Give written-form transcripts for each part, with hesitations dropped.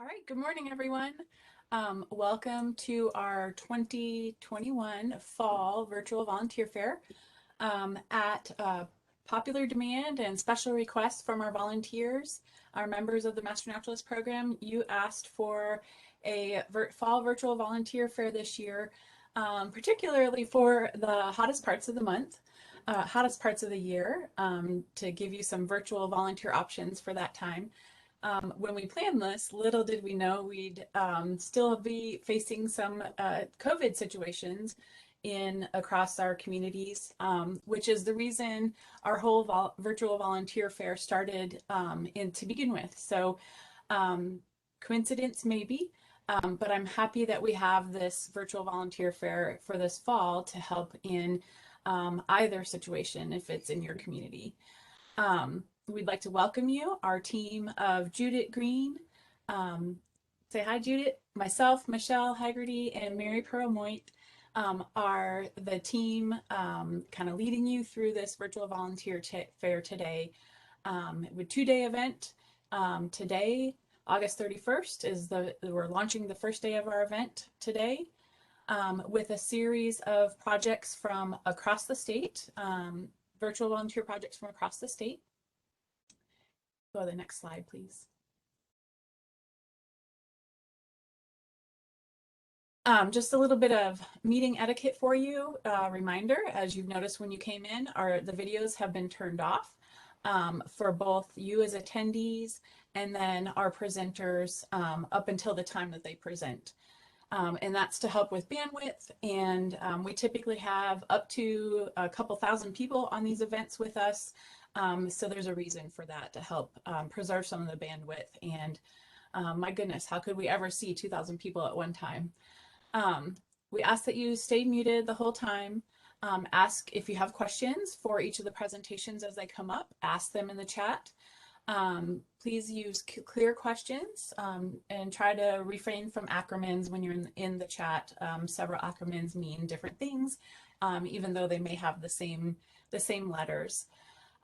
All right, good morning, everyone. Welcome to our 2021 Fall Virtual Volunteer Fair. At popular demand and special requests from our volunteers, our members of the Master Naturalist program, you asked for a Fall Virtual Volunteer Fair this year, particularly for the hottest parts of the month, hottest parts of the year, to give you some virtual volunteer options for that time. When we planned this, little did we know we'd still be facing some COVID situations across our communities, which is the reason our whole virtual volunteer fair started to begin with. So coincidence maybe, but I'm happy that we have this virtual volunteer fair for this fall to help in either situation if it's in your community. We'd like to welcome you, our team of Judith Green. Say hi, Judith. Myself, Michelle Haggerty, and Mary Pearl-Moit are the team kind of leading you through this virtual volunteer fair today. With two-day event. Today, August 31st, we're launching the first day of our event today with a series of projects from across the state, virtual volunteer projects from across the state. Go to the next slide, please. Just a little bit of meeting etiquette for you. Reminder, as you've noticed when you came in, the videos have been turned off for both you as attendees and then our presenters up until the time that they present. And that's to help with bandwidth. And we typically have up to a couple thousand people on these events with us. So there's a reason for that to help preserve some of the bandwidth. And my goodness, how could we ever see 2,000 people at one time? We ask that you stay muted the whole time. Ask if you have questions for each of the presentations as they come up, ask them in the chat. Please use clear questions and try to refrain from acronyms when you're in the chat. Several acronyms mean different things, even though they may have the same letters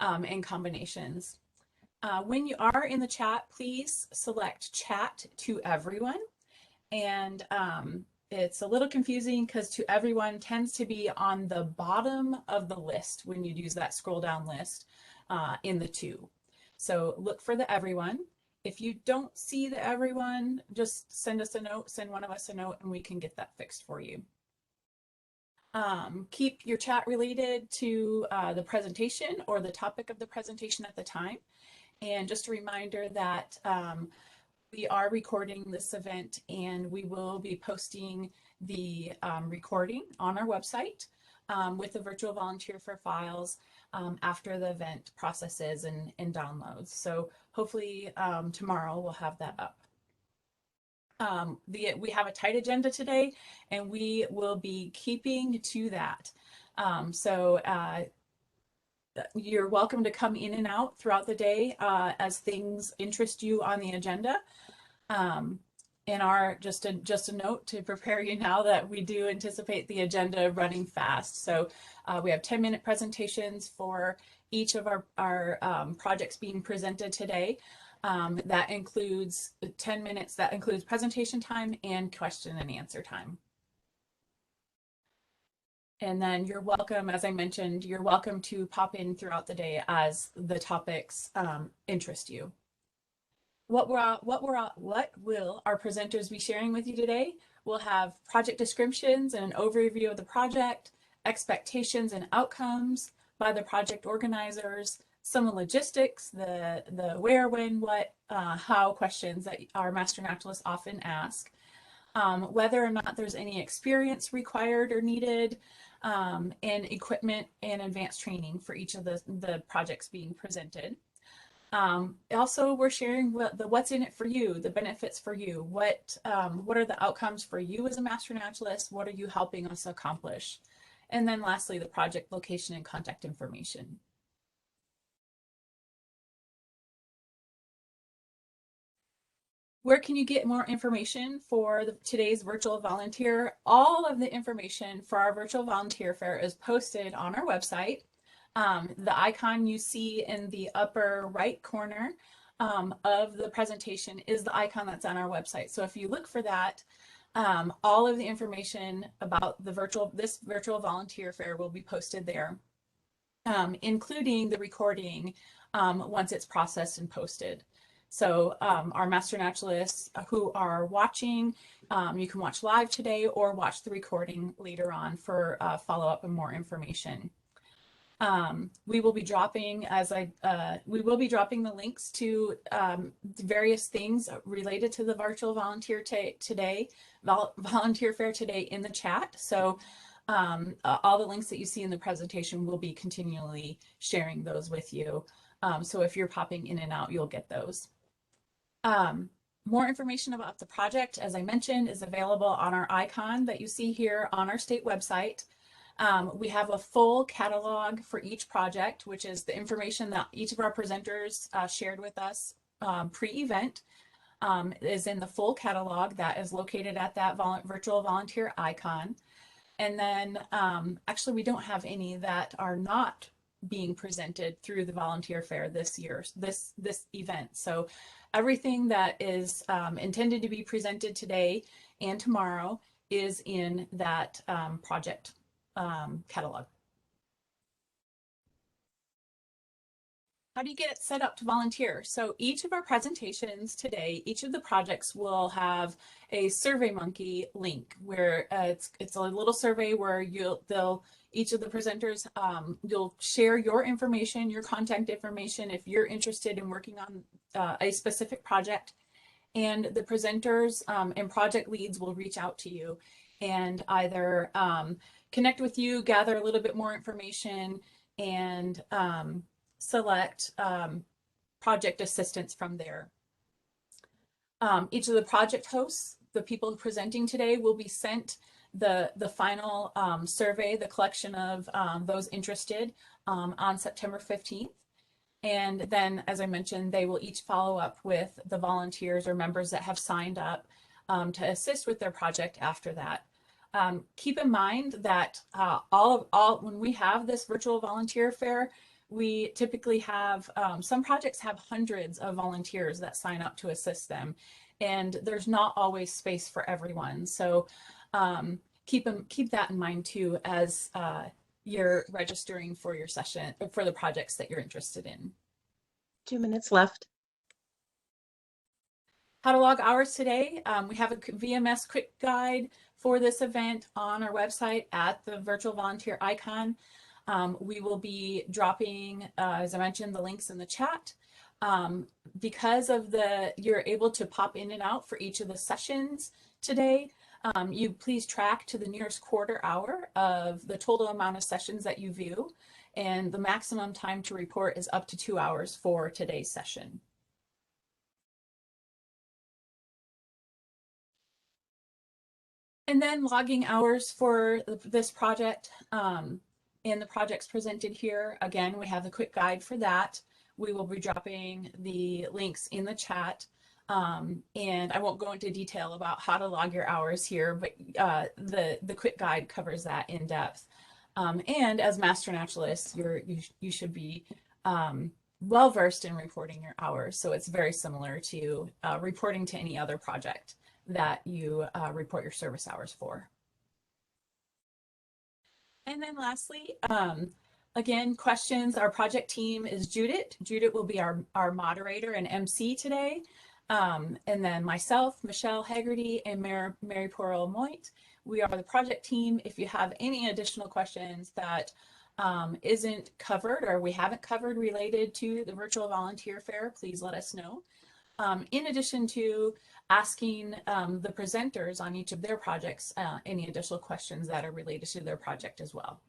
and combinations. When you are in the chat, please select chat to everyone. And it's a little confusing because to everyone tends to be on the bottom of the list when you use that scroll down list in the to. So look for the everyone. If you don't see the everyone, just send us a note, send one of us a note, and we can get that fixed for you. Keep your chat related to the presentation or the topic of the presentation at the time. And just a reminder that we are recording this event and we will be posting the recording on our website with the virtual volunteer for files after the event processes and downloads. So hopefully tomorrow we'll have that up. We have a tight agenda today and we will be keeping to that. You're welcome to come in and out throughout the day as things interest you on the agenda. Just a note to prepare you now that we do anticipate the agenda running fast. So we have 10-minute presentations for each of our projects being presented today. That includes 10 minutes, that includes presentation time and question and answer time. And then you're welcome, as I mentioned, you're welcome to pop in throughout the day as the topics interest you. What will our presenters be sharing with you today? We'll have project descriptions and an overview of the project, expectations and outcomes by the project organizers, some logistics, the where, when, what, how questions that our Master Naturalists often ask, whether or not there's any experience required or needed, and equipment and advanced training for each of the projects being presented. Also, we're sharing what's in it for you, the benefits for you, what are the outcomes for you as a Master Naturalist, what are you helping us accomplish? And then lastly, the project location and contact information. Where can you get more information for today's virtual volunteer? All of the information for our virtual volunteer fair is posted on our website. The icon you see in the upper right corner of the presentation is the icon that's on our website. So if you look for that, all of the information about this virtual volunteer fair will be posted there, including the recording once it's processed and posted. So our master naturalists who are watching, you can watch live today or watch the recording later on for follow-up and more information. We will be dropping, we will be dropping the links to various things related to the virtual volunteer fair today in the chat. So all the links that you see in the presentation will be continually sharing those with you. So if you're popping in and out, you'll get those. More information about the project, as I mentioned, is available on our icon that you see here on our state website. We have a full catalog for each project, which is the information that each of our presenters shared with us pre-event, is in the full catalog that is located at that virtual volunteer icon. And then actually we don't have any that are not being presented through the volunteer fair this year, this event. So everything that is intended to be presented today and tomorrow is in that project catalog. How do you get it set up to volunteer? So each of our presentations today, each of the projects will have a SurveyMonkey link where it's a little survey where each of the presenters, you'll share your information, your contact information if you're interested in working on a specific project, and the presenters and project leads will reach out to you and either connect with you, gather a little bit more information, and select project assistance from there. Each of the project hosts, the people presenting today, will be sent the final survey, the collection of those interested on September 15th. And then, as I mentioned, they will each follow up with the volunteers or members that have signed up to assist with their project after that. Keep in mind that when we have this virtual volunteer fair, we typically have, some projects have hundreds of volunteers that sign up to assist them, and there's not always space for everyone. So keep that in mind too as you're registering for your session, for the projects that you're interested in. 2 minutes left. How to log hours today. We have a VMS quick guide for this event on our website at the virtual volunteer icon. We will be dropping, as I mentioned, the links in the chat. Because of you're able to pop in and out for each of the sessions today, you please track to the nearest quarter hour of the total amount of sessions that you view, and the maximum time to report is up to 2 hours for today's session. And then logging hours for this project and the projects presented here. Again, we have the quick guide for that. We will be dropping the links in the chat. And I won't go into detail about how to log your hours here, but the quick guide covers that in depth. And as master naturalists, you should be well versed in reporting your hours. So it's very similar to reporting to any other project that you report your service hours for. And then lastly, again, questions. Our project team is Judith. Judith will be our moderator and MC today. And then myself, Michelle Haggerty, and Mary Porrell Moit. We are the project team. If you have any additional questions that isn't covered or we haven't covered related to the virtual volunteer fair, please let us know. In addition to asking the presenters on each of their projects any additional questions that are related to their project as well.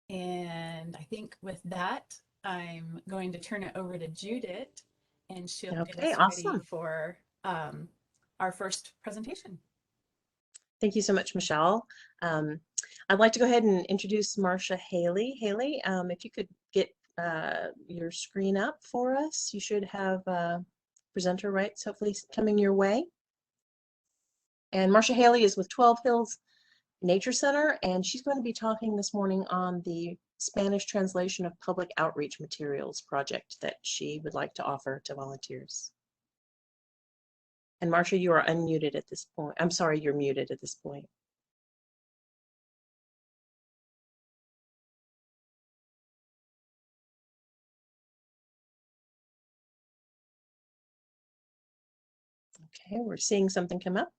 And I think with that, I'm going to turn it over to Judith, and she'll get us ready for our first presentation. Thank you so much, Michelle. I'd like to go ahead and introduce Marcia Haley. Haley, if you could get your screen up for us, you should have presenter rights hopefully coming your way. And Marcia Haley is with 12 Hills Nature Center, and she's going to be talking this morning on the Spanish translation of public outreach materials project that she would like to offer to volunteers. And Marcia, you are unmuted at this point. I'm sorry, you're muted at this point. Okay, we're seeing something come up.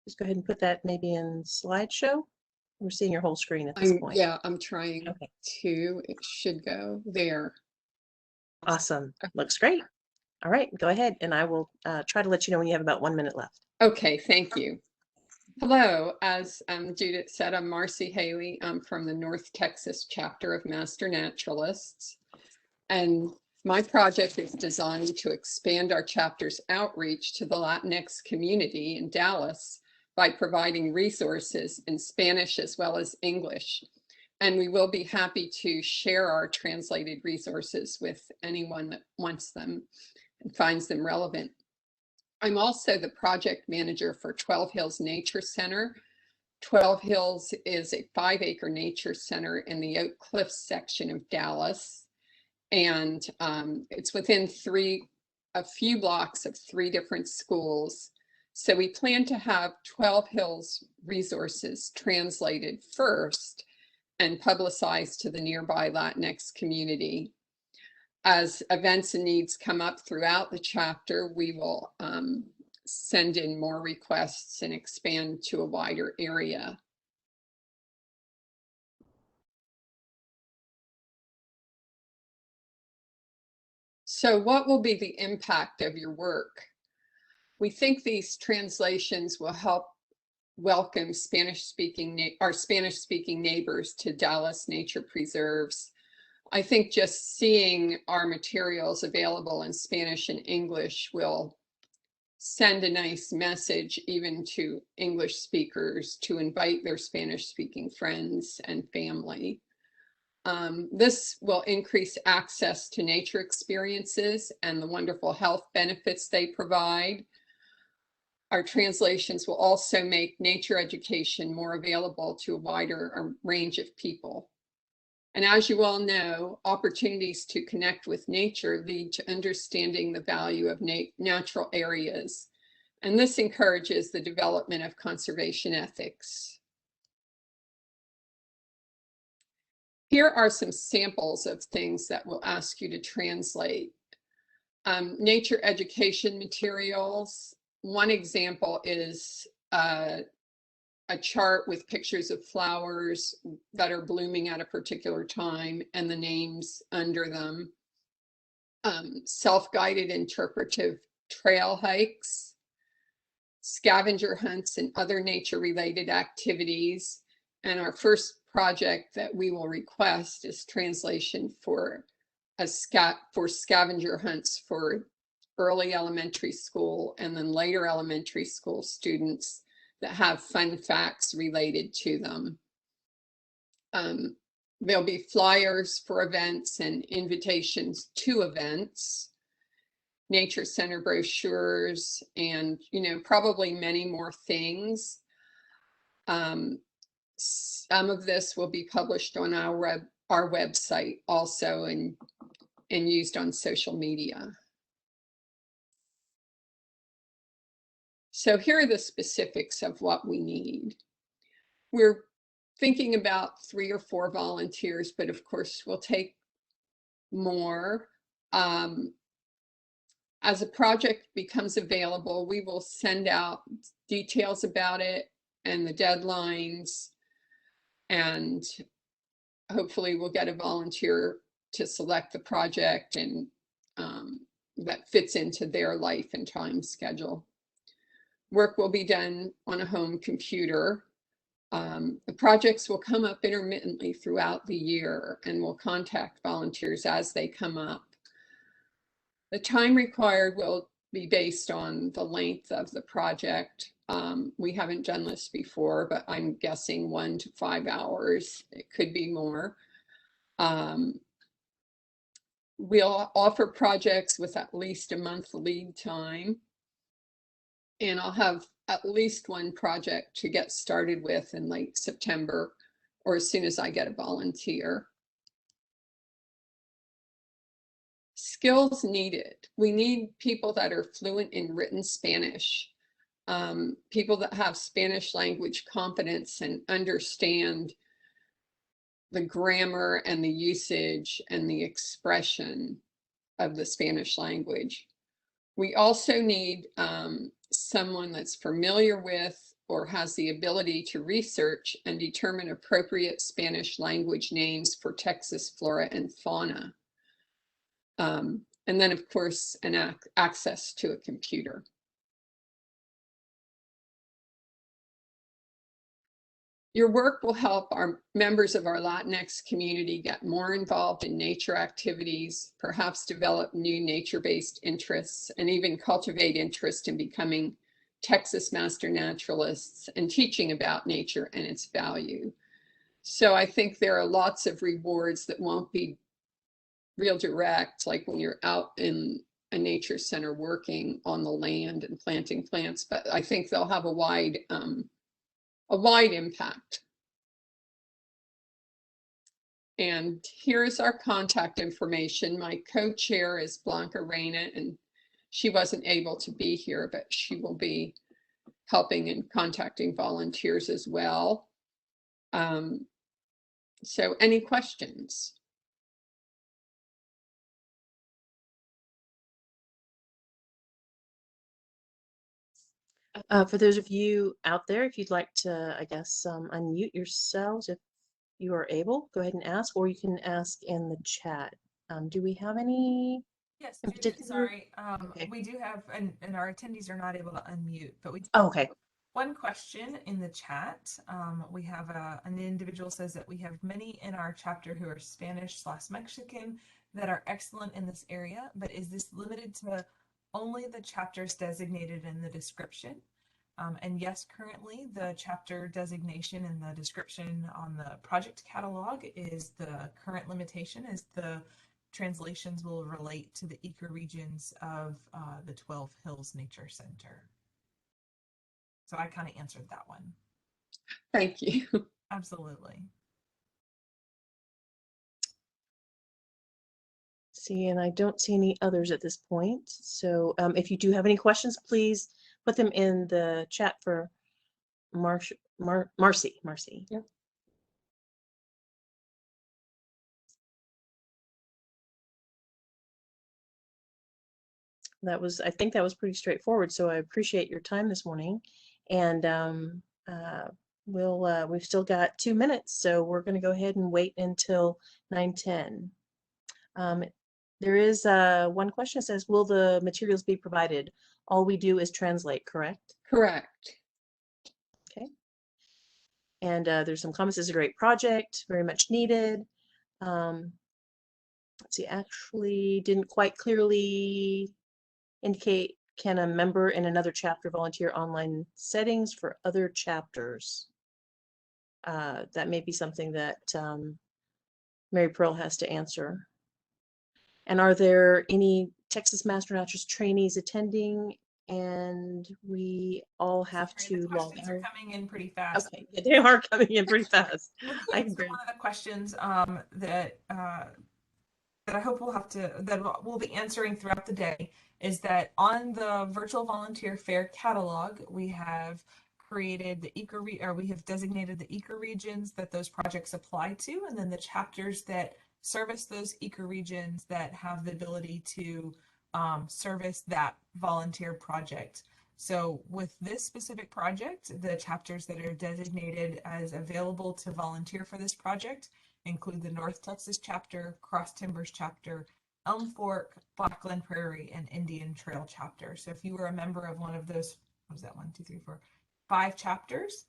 Just go ahead and put that maybe in slideshow. We're seeing your whole screen at this point. Yeah, I'm trying Okay. to. It should go there. Awesome. Looks great. All right, go ahead, and I will try to let you know when you have about 1 minute left. Okay, thank you. Hello, as Judith said, I'm Marcy Haley. I'm from the North Texas chapter of Master Naturalists. And my project is designed to expand our chapter's outreach to the Latinx community in Dallas by providing resources in Spanish as well as English. And we will be happy to share our translated resources with anyone that wants them and finds them relevant. I'm also the project manager for 12 Hills Nature Center. 12 Hills is a 5-acre nature center in the Oak Cliffs section of Dallas. And it's within a few blocks of 3 different schools. So we plan to have 12 Hills resources translated first and publicized to the nearby Latinx community. As events and needs come up throughout the chapter, we will send in more requests and expand to a wider area. So what will be the impact of your work? We think these translations will help welcome our Spanish-speaking neighbors to Dallas Nature Preserves. I think just seeing our materials available in Spanish and English will send a nice message even to English speakers to invite their Spanish-speaking friends and family. This will increase access to nature experiences and the wonderful health benefits they provide. Our translations will also make nature education more available to a wider range of people. And as you all know, opportunities to connect with nature lead to understanding the value of natural areas. And this encourages the development of conservation ethics. Here are some samples of things that we'll ask you to translate. Nature education materials. One example is a chart with pictures of flowers that are blooming at a particular time and the names under them. Self-guided interpretive trail hikes, scavenger hunts, and other nature-related activities. And our first project that we will request is translation for scavenger hunts for early elementary school and then later elementary school students that have fun facts related to them. There'll be flyers for events and invitations to events, nature center brochures, and probably many more things. Some of this will be published on our website also and used on social media. So here are the specifics of what we need. We're thinking about 3 or 4 volunteers, but of course we'll take more. As a project becomes available, we will send out details about it and the deadlines, and hopefully we'll get a volunteer to select the project and that fits into their life and time schedule. Work will be done on a home computer. The projects will come up intermittently throughout the year, and we'll contact volunteers as they come up. The time required will be based on the length of the project. We haven't done this before, but I'm guessing 1 to 5 hours. It could be more. We'll offer projects with at least a month lead time. And I'll have at least one project to get started with in late September or as soon as I get a volunteer. Skills needed. We need people that are fluent in written Spanish, people that have Spanish language competence and understand the grammar and the usage and the expression of the Spanish language. We also need someone that's familiar with or has the ability to research and determine appropriate Spanish language names for Texas flora and fauna. And then, of course, access to a computer. Your work will help our members of our Latinx community get more involved in nature activities, perhaps develop new nature-based interests, and even cultivate interest in becoming Texas Master Naturalists and teaching about nature and its value. So I think there are lots of rewards that won't be real direct, like when you're out in a nature center working on the land and planting plants, but I think they'll have a wide impact. And here's our contact information. My co-chair is Blanca Reyna, and she wasn't able to be here, but she will be helping and contacting volunteers as well. So any questions? For those of you out there, if you'd like to, I guess, unmute yourselves if you are able, go ahead and ask, or you can ask in the chat. Do we have any Yes, in Judith, particular? sorry. Okay. We do have, and our attendees are not able to unmute, but we Oh, okay. one question in the chat. We have an individual says that we have many in our chapter who are Spanish/Mexican that are excellent in this area, but is this limited to only the chapters designated in the description? And yes, currently the chapter designation and the description on the project catalog is the current limitation, is the translations will relate to the ecoregions of the 12 Hills Nature Center. So I kind of answered that one. Thank you. Absolutely. See, and I don't see any others at this point. So if you do have any questions, please put them in the chat for Marcy. Yeah. I think that was pretty straightforward. So I appreciate your time this morning. And we've still got 2 minutes, so we're going to go ahead and wait until 9:10. There is one question that says, will the materials be provided? All we do is translate, correct? Correct. Okay. And there's some comments. This is a great project, very much needed. Let's see, actually didn't quite clearly indicate, can a member in another chapter volunteer online settings for other chapters? That may be something that Mary Pearl has to answer. And are there any Texas Master Naturalist trainees attending? And we all have Sorry, to the log questions are out. coming in pretty fast. Okay, yeah, they are coming in pretty fast. Let I me can answer grab. one of the questions that I hope we'll be answering throughout the day is that on the virtual volunteer fair catalog, we have created we have designated the ecoregions that those projects apply to, and then the chapters that service those ecoregions that have the ability to service that volunteer project. So with this specific project, the chapters that are designated as available to volunteer for this project include the North Texas chapter, Cross Timbers chapter, Elm Fork, Blackland Prairie, and Indian Trail chapter. So if you were a member of one of those, what was that, 1, 2, 3, 4, 5 chapters,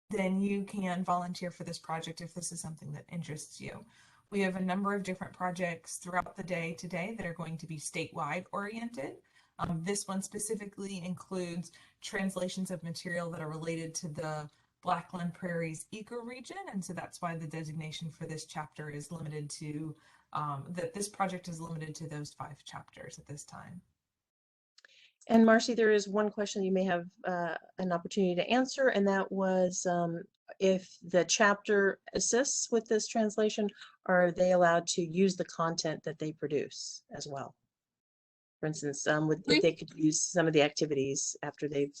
then you can volunteer for this project if this is something that interests you. We have a number of different projects throughout the day today that are going to be statewide oriented. This one specifically includes translations of material that are related to the Blackland Prairies ecoregion, and so that's why the designation for this chapter is limited to, that this project is limited to those 5 chapters at this time. And Marcy, there is one question you may have an opportunity to answer, and that was if the chapter assists with this translation, are they allowed to use the content that they produce as well? For instance, if they could use some of the activities after they've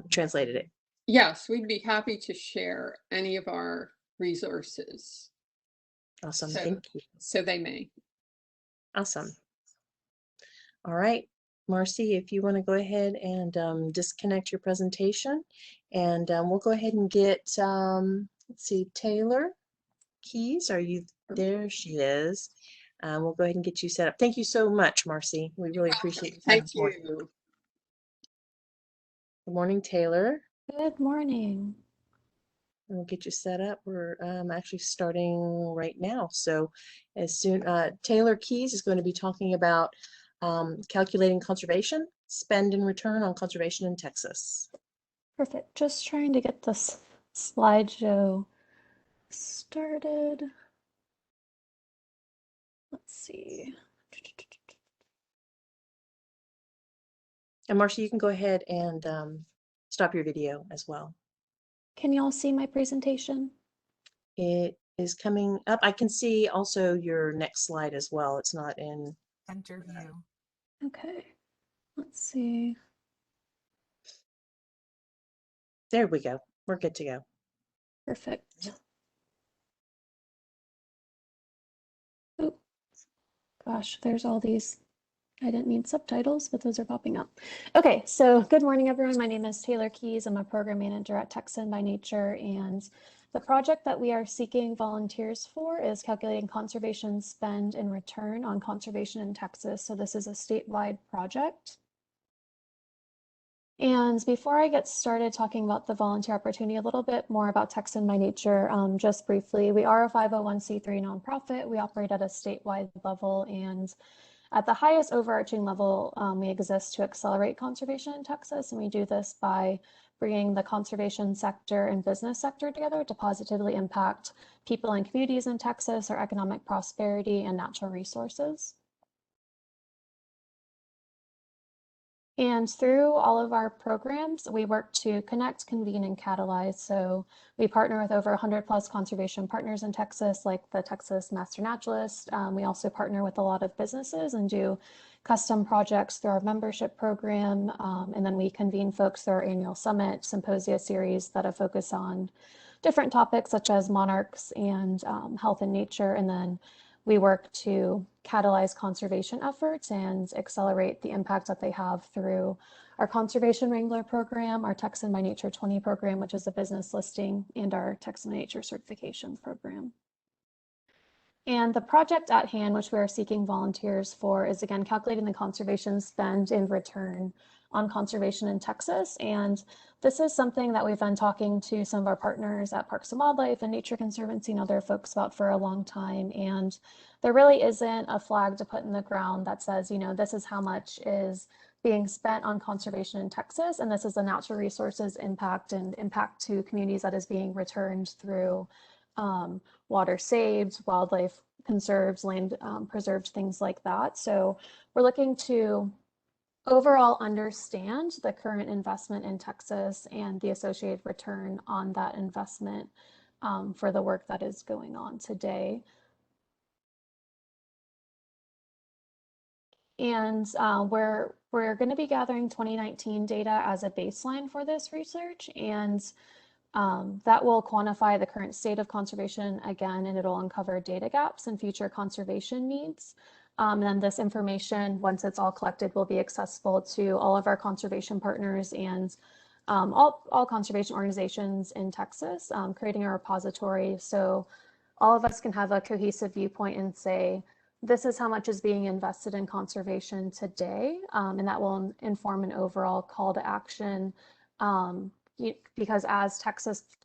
translated it. Yes, we'd be happy to share any of our resources. Awesome, So, thank you. so they may. Awesome. All right, Marcy, if you want to go ahead and disconnect your presentation, and we'll go ahead and get, let's see, Taylor Keys, are you there? She is. We'll go ahead and get you set up. Thank you so much, Marcy. We really appreciate your time Thank this morning. you. Good morning, Taylor. Good morning. We'll get you set up. We're actually starting right now. So as soon, Taylor Keys is going to be talking about calculating conservation, spend and return on conservation in Texas. Perfect. Just trying to get this slideshow started. Let's see. And Marcia, you can go ahead and stop your video as well. Can you all see my presentation? It is coming up. I can see also your next slide as well. It's not in Center view. Okay. Let's see. There we go. We're good to go. Perfect. Oh, gosh, there's all these. I didn't need subtitles, but those are popping up. Okay, so good morning, everyone. My name is Taylor Keys. I'm a program manager at Texan by Nature, and the project that we are seeking volunteers for is calculating conservation spend and return on conservation in Texas. So this is a statewide project. And before I get started talking about the volunteer opportunity, a little bit more about Texan by Nature, just briefly. We are a 501c3 nonprofit. We operate at a statewide level, and at the highest overarching level, we exist to accelerate conservation in Texas, and we do this by bringing the conservation sector and business sector together to positively impact people and communities in Texas, our economic prosperity, and natural resources. And through all of our programs, we work to connect, convene, and catalyze. So we partner with over 100+ conservation partners in Texas, like the Texas Master Naturalist. We also partner with a lot of businesses and do custom projects through our membership program. And then we convene folks through our annual summit symposia series that a focus on different topics such as monarchs and health and nature. And then we work to catalyze conservation efforts and accelerate the impact that they have through our Conservation Wrangler program, our Texan by Nature 20 program, which is a business listing, and our Texan by Nature certification program. And the project at hand, which we are seeking volunteers for, is again calculating the conservation spend and return on conservation in Texas. And this is something that we've been talking to some of our partners at Parks and Wildlife and Nature Conservancy and other folks about for a long time. And there really isn't a flag to put in the ground that says, you know, this is how much is being spent on conservation in Texas, and this is the natural resources impact and impact to communities that is being returned through water saved, wildlife conserved, land preserved, things like that. So we're looking to overall understand the current investment in Texas and the associated return on that investment for the work that is going on today. And we're going to be gathering 2019 data as a baseline for this research, and that will quantify the current state of conservation again, and it'll uncover data gaps and future conservation needs. And then this information, once it's all collected, will be accessible to all of our conservation partners and all conservation organizations in Texas, creating a repository so all of us can have a cohesive viewpoint and say, this is how much is being invested in conservation today, and that will inform an overall call to action. Because as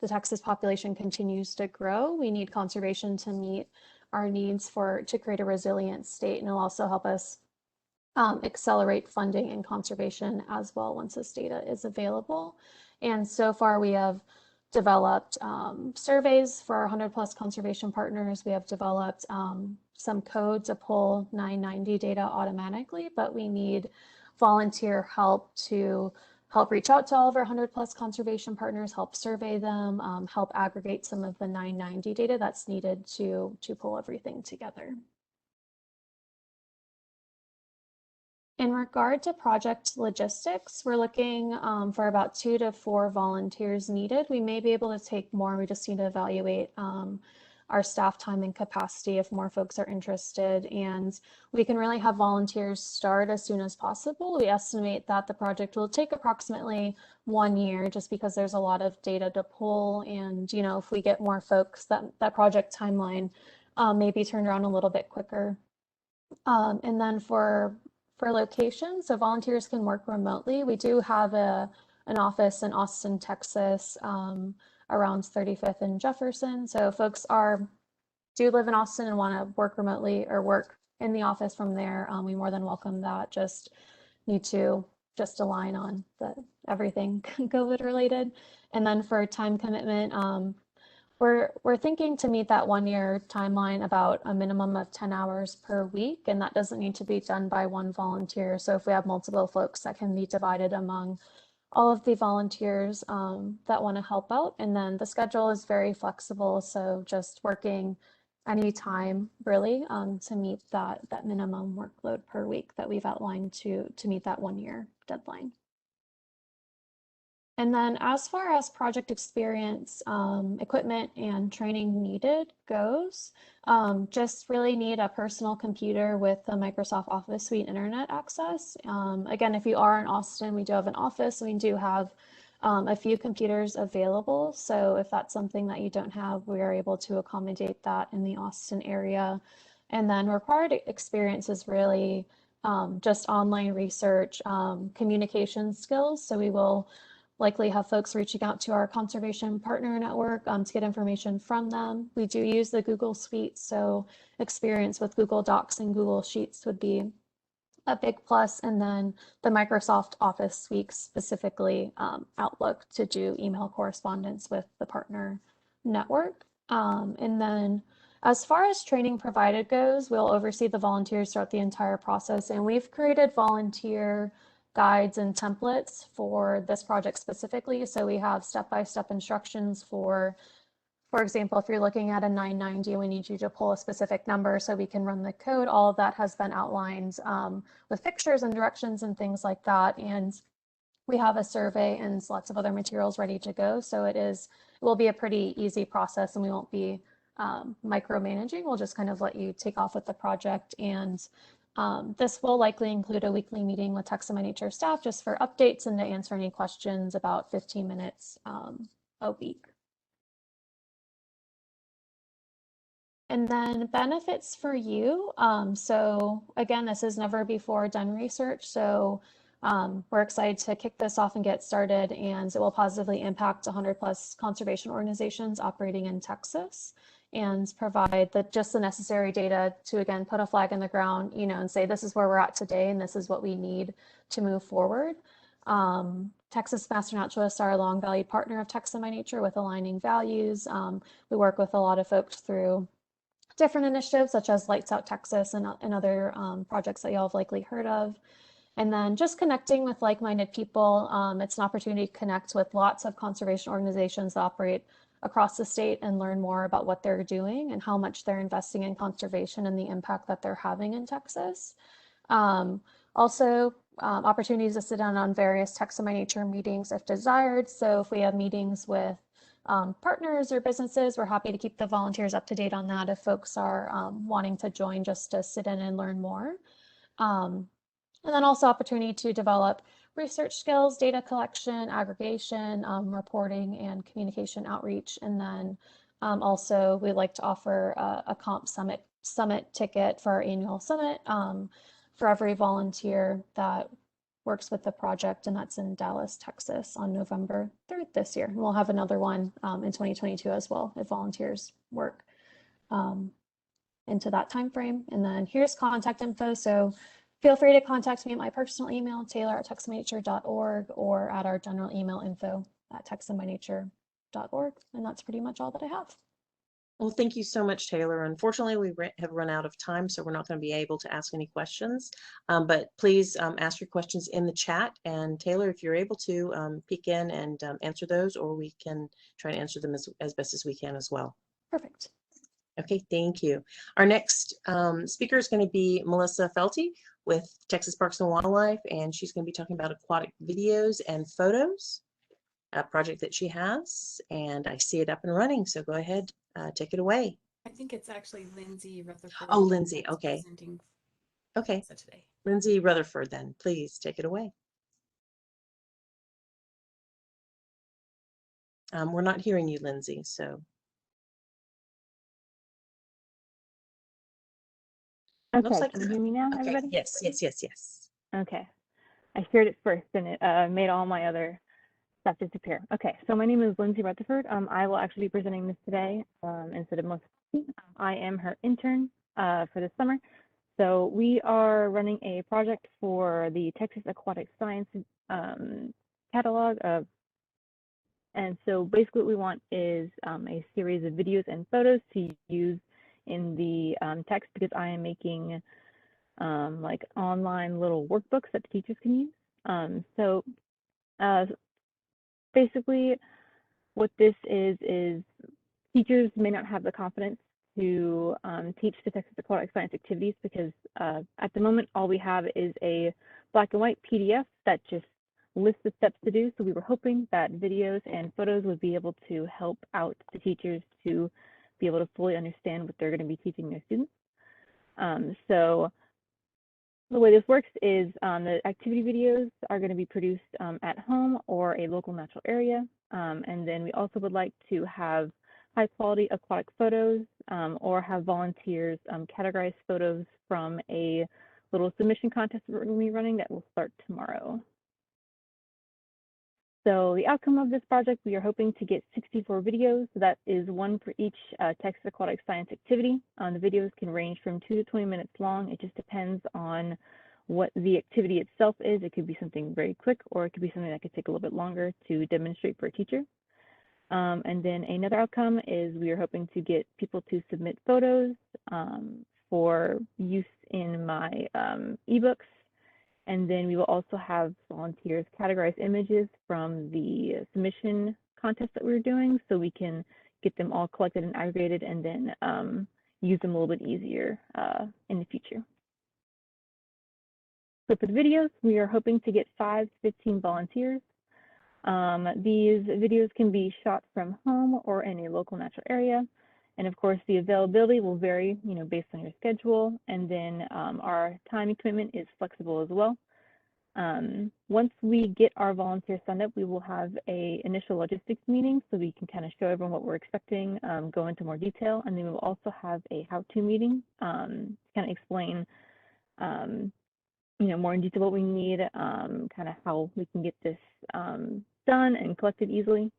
the Texas population continues to grow, we need conservation to meet our needs to create a resilient state, and it'll also help us accelerate funding and conservation as well once this data is available. And so far we have developed surveys for our 100+ conservation partners. We have developed some code to pull 990 data automatically, but we need volunteer help to help reach out to all of our 100+ conservation partners, help survey them, help aggregate some of the 990 data that's needed to pull everything together. In regard to project logistics, we're looking for about 2 to 4 volunteers needed. We may be able to take more. We just need to evaluate our staff time and capacity if more folks are interested. And we can really have volunteers start as soon as possible. We estimate that the project will take approximately 1 year just because there's a lot of data to pull. And, you know, if we get more folks, that project timeline may be turned around a little bit quicker. And then for location, so volunteers can work remotely. We do have an office in Austin, Texas, around 35th and Jefferson. So if folks do live in Austin and want to work remotely or work in the office from there, we more than welcome that. Just need to align on everything COVID related. And then for time commitment, we're thinking to meet that 1 year timeline about a minimum of 10 hours per week, and that doesn't need to be done by one volunteer. So if we have multiple folks, that can be divided among all of the volunteers that want to help out. And then the schedule is very flexible, so just working anytime really to meet that minimum workload per week that we've outlined to meet that 1 year deadline. And then as far as project experience, equipment and training needed goes, just really need a personal computer with a Microsoft Office Suite internet access. Again, if you are in Austin, we do have an office. We do have a few computers available. So if that's something that you don't have, we are able to accommodate that in the Austin area. And then required experience is really just online research, communication skills. So we will likely have folks reaching out to our conservation partner network to get information from them. We do use the Google Suite, so experience with Google Docs and Google Sheets would be a big plus. And then the Microsoft Office Suite, specifically Outlook, to do email correspondence with the partner network. And then as far as training provided goes, we'll oversee the volunteers throughout the entire process. And we've created volunteer guides and templates for this project specifically. So we have step-by-step instructions for example, if you're looking at a 990, we need you to pull a specific number so we can run the code. All of that has been outlined with pictures and directions and things like that. And we have a survey and lots of other materials ready to go. So it will be a pretty easy process, and we won't be micromanaging. We'll just kind of let you take off with the project. And this will likely include a weekly meeting with Texas by Nature staff just for updates and to answer any questions, about 15 minutes a week. And then benefits for you. So again, this is never before done research. So we're excited to kick this off and get started, and it will positively impact 100+ conservation organizations operating in Texas, and provide just the necessary data to, again, put a flag in the ground, you know, and say, this is where we're at today, and this is what we need to move forward. Texas Master Naturalists are a long valued partner of Texas by Nature with aligning values. We work with a lot of folks through different initiatives such as Lights Out Texas and other projects that y'all have likely heard of. And then just connecting with like-minded people. It's an opportunity to connect with lots of conservation organizations that operate across the state and learn more about what they're doing and how much they're investing in conservation and the impact that they're having in Texas. Also, opportunities to sit down on various Texas by Nature meetings if desired. So if we have meetings with partners or businesses, we're happy to keep the volunteers up to date on that if folks are wanting to join just to sit in and learn more. And then also opportunity to develop research skills, data collection, aggregation, reporting, and communication outreach. And then also we'd like to offer a comp summit ticket for our annual summit for every volunteer that works with the project, and that's in Dallas, Texas on November 3rd this year. And we'll have another one in 2022 as well if volunteers work into that time frame. And then here's contact info. So feel free to contact me at my personal email, taylor@texasbynature.org, or at our general email info@texasbynature.org. And that's pretty much all that I have. Well, thank you so much, Taylor. Unfortunately, we have run out of time, so we're not going to be able to ask any questions. But please ask your questions in the chat. And Taylor, if you're able to peek in and answer those, or we can try and answer them as best as we can as well. Perfect. Okay, thank you. Our next speaker is going to be Melissa Felty with Texas Parks and Wildlife, and she's going to be talking about aquatic videos and photos, a project that she has, and I see it up and running. So go ahead, take it away. I think it's actually Lindsay Rutherford. Oh, Lindsay, that's okay. Presenting Okay, for today. Lindsay Rutherford, then please take it away. We're not hearing you, Lindsay, so. Okay, Looks like can you hear me now, okay. everybody? Yes, yes, yes, yes. Okay, I shared it first and it made all my other stuff disappear. Okay, so my name is Lindsay Rutherford. I will actually be presenting this today instead of most. I am her intern for this summer. So we are running a project for the Texas Aquatic Science catalog of, and so basically what we want is a series of videos and photos to use in the text, because I am making like online little workbooks that the teachers can use. So basically what this is teachers may not have the confidence to teach the Texas Aquatic Science activities, because at the moment all we have is a black and white PDF that just lists the steps to do. So we were hoping that videos and photos would be able to help out the teachers to be able to fully understand what they're going to be teaching their students. So the way this works is the activity videos are going to be produced at home or a local natural area. And then we also would like to have high quality aquatic photos or have volunteers categorize photos from a little submission contest that we're going to be running that will start tomorrow. So the outcome of this project, we are hoping to get 64 videos. So that is one for each Texas Aquatic Science activity. The videos can range from 2 to 20 minutes long. It just depends on what the activity itself is. It could be something very quick, or it could be something that could take a little bit longer to demonstrate for a teacher. And then another outcome is we are hoping to get people to submit photos for use in my ebooks. And then we will also have volunteers categorize images from the submission contest that we're doing, so we can get them all collected and aggregated and then use them a little bit easier in the future. So for the videos, we are hoping to get 5 to 15 volunteers. These videos can be shot from home or in a local natural area. And of course, the availability will vary, based on your schedule. And then our time and commitment is flexible as well. Once we get our volunteers signed up, we will have a initial logistics meeting so we can kind of show everyone what we're expecting, go into more detail, and then we will also have a how-to meeting to kind of explain, more in detail what we need, kind of how we can get this done and collected easily.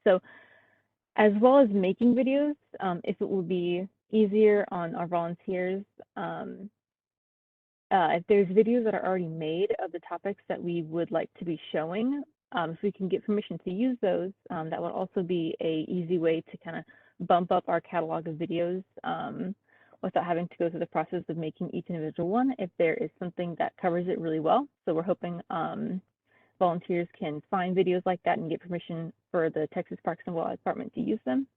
So as well as making videos, if it will be easier on our volunteers, if there's videos that are already made of the topics that we would like to be showing, so we can get permission to use those, that would also be a easy way to kind of bump up our catalog of videos without having to go through the process of making each individual one if there is something that covers it really well. So we're hoping volunteers can find videos like that and get permission for the Texas Parks and Wildlife Department to use them.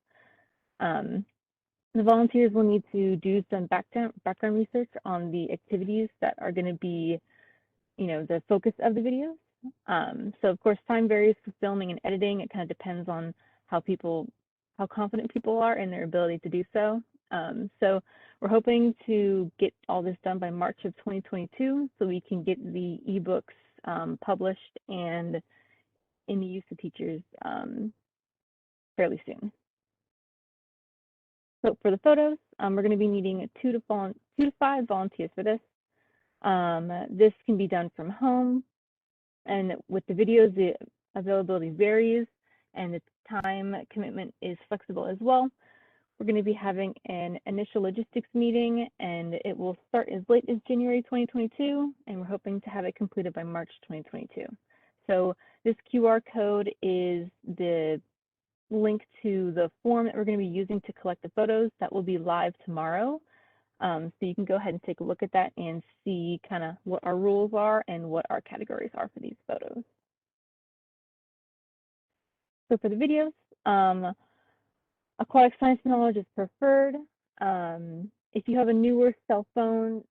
The volunteers will need to do some background research on the activities that are going to be, the focus of the videos. So of course, time varies for filming and editing. It kind of depends on how confident people are in their ability to do so. So we're hoping to get all this done by March of 2022, so we can get the ebooks published and in the use of teachers fairly soon. So for the photos, we're going to be needing 2 to 5 volunteers for this. This can be done from home, and with the videos, the availability varies, and the time commitment is flexible as well. We're going to be having an initial logistics meeting, and it will start as late as January 2022, and we're hoping to have it completed by March 2022. So this QR code is the link to the form that we're going to be using to collect the photos that will be live tomorrow. So you can go ahead and take a look at that and see kind of what our rules are and what our categories are for these photos. So for the videos, aquatic science knowledge is preferred. If you have a newer cell phone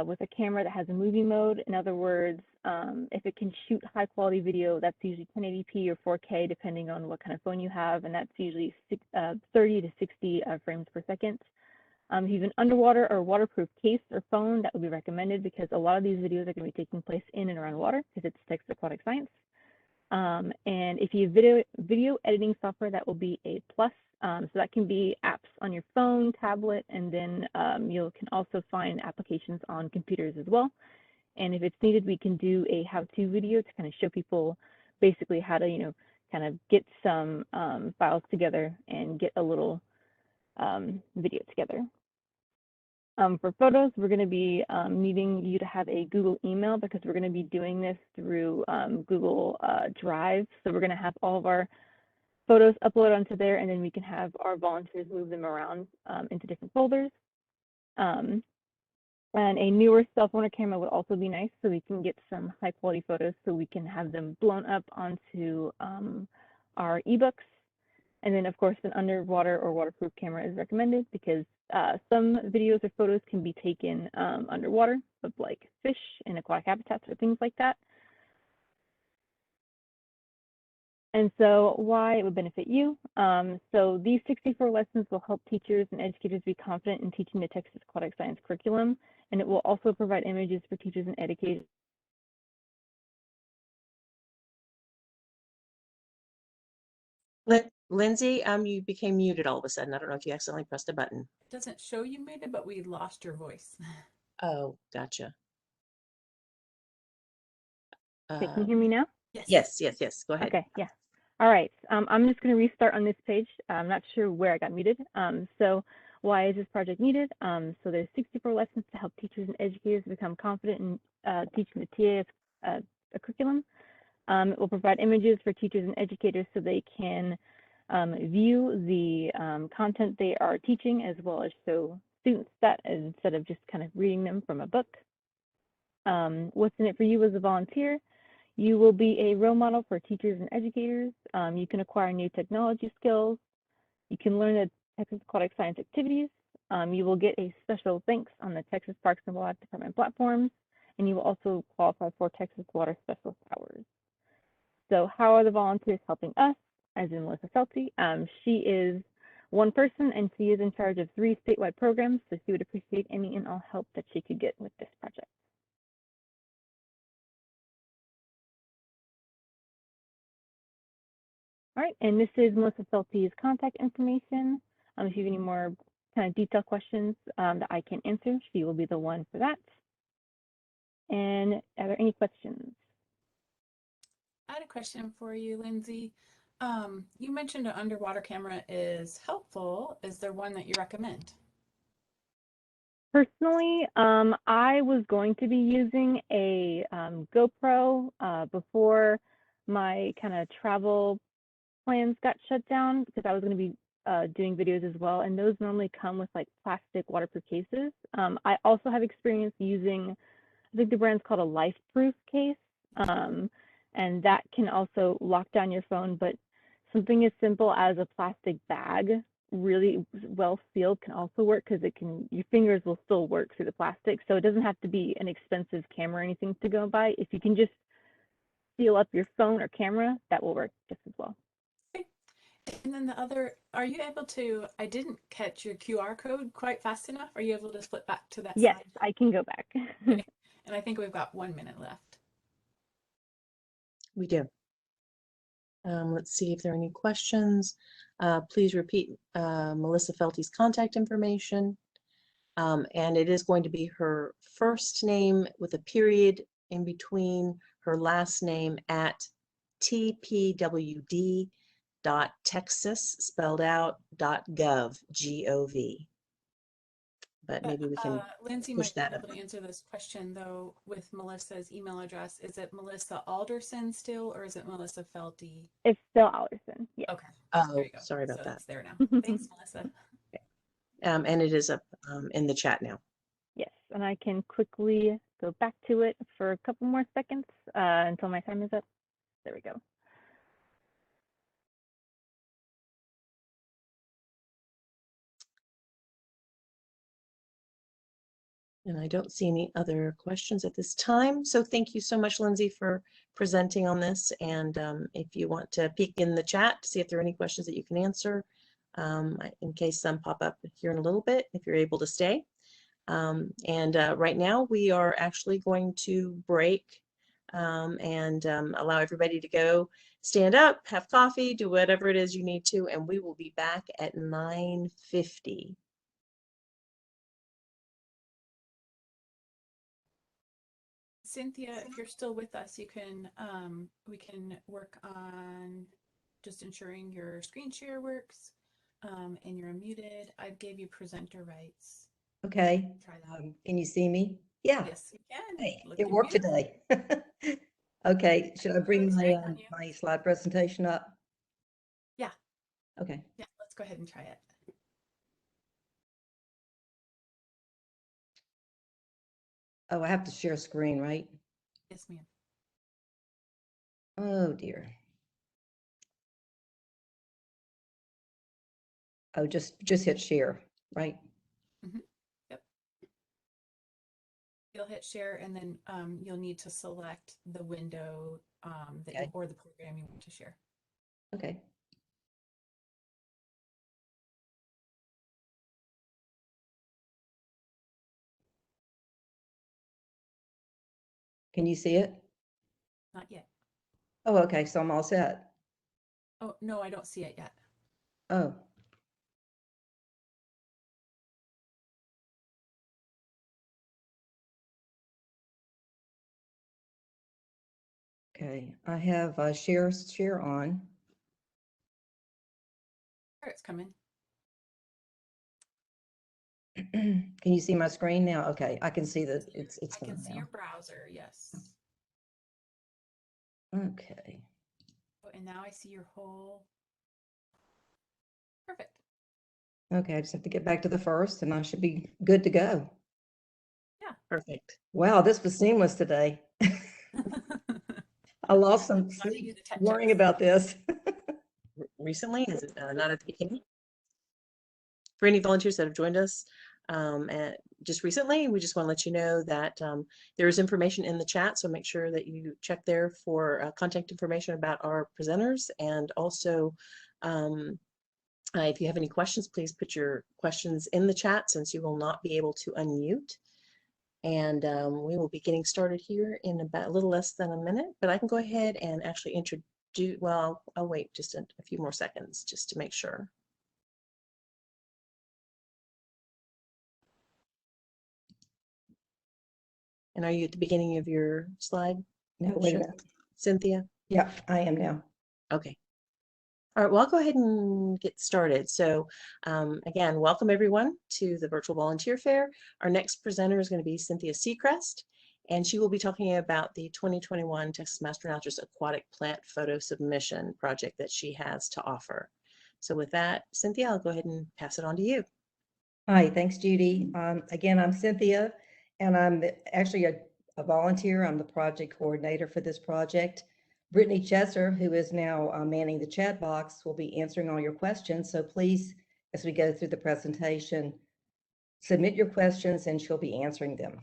with a camera that has a movie mode, in other words, if it can shoot high quality video, that's usually 1080p or 4K, depending on what kind of phone you have, and that's usually 30 to 60 frames per second. If you have an underwater or waterproof case or phone, that would be recommended because a lot of these videos are going to be taking place in and around water because it's Texas Aquatic Science. And if you have video editing software, that will be a plus. So that can be apps on your phone, tablet, and then you can also find applications on computers as well. And if it's needed, we can do a how-to video to kind of show people basically how to, kind of get some files together and get a little video together. For photos, we're going to be needing you to have a Google email because we're going to be doing this through Google Drive. So we're going to have all of our photos uploaded onto there, and then we can have our volunteers move them around into different folders. And a newer cell phone or camera would also be nice so we can get some high quality photos so we can have them blown up onto our ebooks. And then, of course, an underwater or waterproof camera is recommended because some videos or photos can be taken underwater of like fish and aquatic habitats or things like that. And so why it would benefit you. So these 64 lessons will help teachers and educators be confident in teaching the Texas Aquatic Science curriculum. And it will also provide images for teachers and educators. Lindsay, you became muted all of a sudden. I don't know if you accidentally pressed a button. It doesn't show you muted, but we lost your voice. Oh, gotcha. Okay, can you hear me now? Yes. Go ahead. Okay, yeah. All right, I'm just going to restart on this page. I'm not sure where I got muted. So why is this project needed? So there's 64 lessons to help teachers and educators become confident in teaching the TAS curriculum. It will provide images for teachers and educators so they can view the content they are teaching, as well as show students that instead of just kind of reading them from a book. What's in it for you as a volunteer? You will be a role model for teachers and educators. You can acquire new technology skills. You can learn the Texas Aquatic Science activities. You will get a special thanks on the Texas Parks and Wildlife Department platforms, and you will also qualify for Texas Water Specialist Hours. So how are the volunteers helping us? As in Melissa Felty, she is one person and she is in charge of 3 statewide programs, so she would appreciate any and all help that she could get with this project. All right, and this is Melissa Felty's contact information. If you have any more kind of detailed questions that I can answer, she will be the one for that. And are there any questions? I had a question for you, Lindsay. You mentioned an underwater camera is helpful. Is there one that you recommend? Personally, I was going to be using a GoPro before my kind of travel plans got shut down because I was going to be doing videos as well, and those normally come with like plastic waterproof cases. I also have experience using, I think the brand's called a LifeProof case, and that can also lock down your phone, but something as simple as a plastic bag really well sealed can also work because your fingers will still work through the plastic, so it doesn't have to be an expensive camera or anything to go buy. If you can just seal up your phone or camera, that will work just as well. Okay. And then the other, are you able to, I didn't catch your QR code quite fast enough. Are you able to flip back to that Yes, slide? I can go back. Okay. And I think we've got 1 minute left. We do. Let's see if there are any questions. Please repeat Melissa Felty's contact information. And it is going to be her first name with a period in between her last name at tpwd.texas spelled out .gov, G-O-V. but maybe we can Lindsay push might be that up. able to answer this question though with Melissa's email address. Is it Melissa Alderson still, or is it Melissa Felty? It's still Alderson. Yeah. Okay, there Oh, you go. sorry about So that. it's there now. Thanks, Melissa. And it is up in the chat now. Yes, and I can quickly go back to it for a couple more seconds until my time is up. There we go. And I don't see any other questions at this time. So thank you so much, Lindsay, for presenting on this. And if you want to peek in the chat to see if there are any questions that you can answer, in case some pop up here in a little bit, if you're able to stay. Right now we are actually going to break and allow everybody to go stand up, have coffee, do whatever it is you need to, and we will be back at 9:50. Cynthia, if you're still with us, you can we can work on just ensuring your screen share works and you're unmuted. I gave you presenter rights. Okay. Try that. Can you see me? Yeah. Yes, you can. Hey, it Looking worked beautiful. today. Okay. Should I bring Really my staying on you. my slide presentation up? Yeah. Okay. Yeah, let's go ahead and try it. Oh, I have to share screen, right? Yes, ma'am. Oh dear. Oh, just hit share, right? Yep. You'll hit share and then you'll need to select the window that you Okay. or the program you want to share. Okay. Can you see it? Not yet. Oh, okay. So I'm all set. Oh, no, I don't see it yet. Oh. Okay. I have share on. There, it's coming. Can you see my screen now? Okay, I can see that it's I can fine see now. your browser, yes. Okay. Oh, and now I see your whole. Perfect. Okay, I just have to get back to the first and I should be good to go. Yeah. Perfect. Wow, this was seamless today. I lost some Glad to do sleep the tech worrying checks. about this. Recently, is it not at the beginning? For any volunteers that have joined us just recently, we just want to let you know that there is information in the chat, so make sure that you check there for contact information about our presenters. And also, if you have any questions, please put your questions in the chat since you will not be able to unmute. And we will be getting started here in about a little less than a minute, but I can go ahead and actually introduce, well, I'll wait just a few more seconds just to make sure. And are you at the beginning of your slide? No, wait a minute. Cynthia? Yeah, I am now. Okay. All right, well, I'll go ahead and get started. So again, welcome everyone to the Virtual Volunteer Fair. Our next presenter is going to be Cynthia Seacrest, and she will be talking about the 2021 Texas Master Naturalist Aquatic Plant Photo Submission project that she has to offer. So with that, Cynthia, I'll go ahead and pass it on to you. Hi, thanks, Judy. Again, I'm Cynthia, and I'm actually a volunteer. I'm the project coordinator for this project. Brittany Chesser, who is now manning the chat box, will be answering all your questions. So please, as we go through the presentation, submit your questions and she'll be answering them.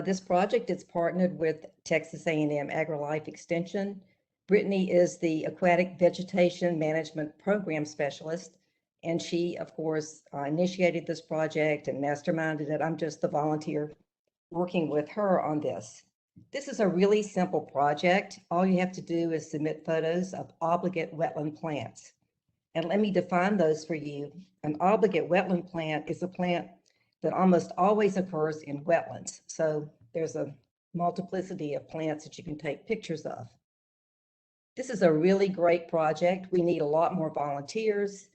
This project is partnered with Texas A&M AgriLife Extension. Brittany is the Aquatic Vegetation Management Program Specialist, and she, of course, initiated this project and masterminded it. I'm just the volunteer working with her on this. This is a really simple project. All you have to do is submit photos of obligate wetland plants. And let me define those for you. An obligate wetland plant is a plant that almost always occurs in wetlands. So there's a multiplicity of plants that you can take pictures of. This is a really great project. We need a lot more volunteers.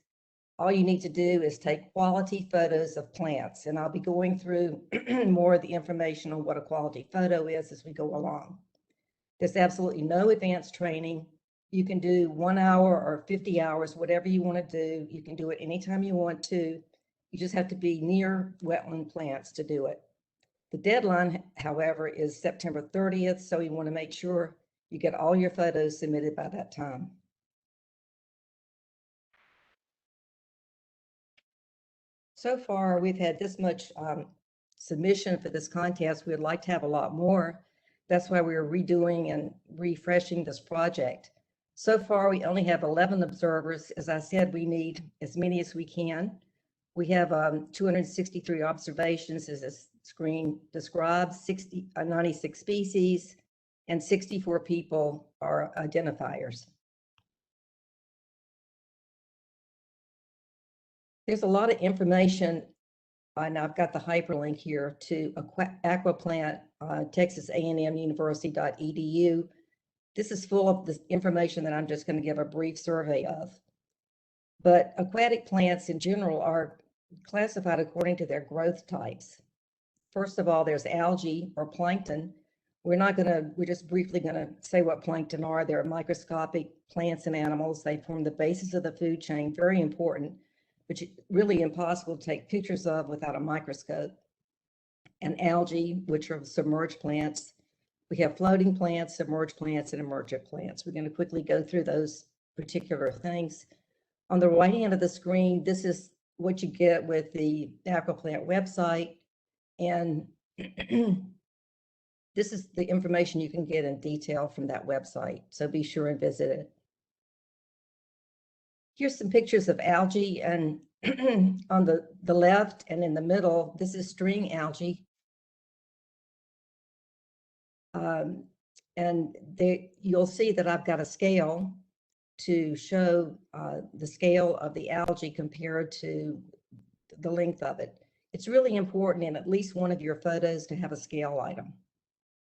All you need to do is take quality photos of plants, and I'll be going through more of the information on what a quality photo is as we go along. There's absolutely no advanced training. You can do 1 hour or 50 hours, whatever you want to do. You can do it anytime you want to. You just have to be near wetland plants to do it. The deadline, however, is September 30th, so you want to make sure you get all your photos submitted by that time. So far, we've had this much submission for this contest. We'd like to have a lot more. That's why we're redoing and refreshing this project. So far, we only have 11 observers. As I said, we need as many as we can. We have 263 observations, as this screen describes, 96 species, and 64 people are identifiers. There's a lot of information, and I've got the hyperlink here to Aquaplant, Texas A&M University.edu. This is full of the information that I'm just going to give a brief survey of. But aquatic plants in general are classified according to their growth types. First of all, there's algae or plankton. We're just briefly going to say what plankton are. They're microscopic plants and animals. They form the basis of the food chain, very important, but really impossible to take pictures of without a microscope. And algae, which are submerged plants. We have floating plants, submerged plants, and emergent plants. We're going to quickly go through those particular things. On the right hand of the screen, this is what you get with the Aquaplant website. And this is the information you can get in detail from that website. So be sure and visit it. Here's some pictures of algae, and on the left and in the middle, this is string algae. And you'll see that I've got a scale to show the scale of the algae compared to the length of it. It's really important in at least one of your photos to have a scale item.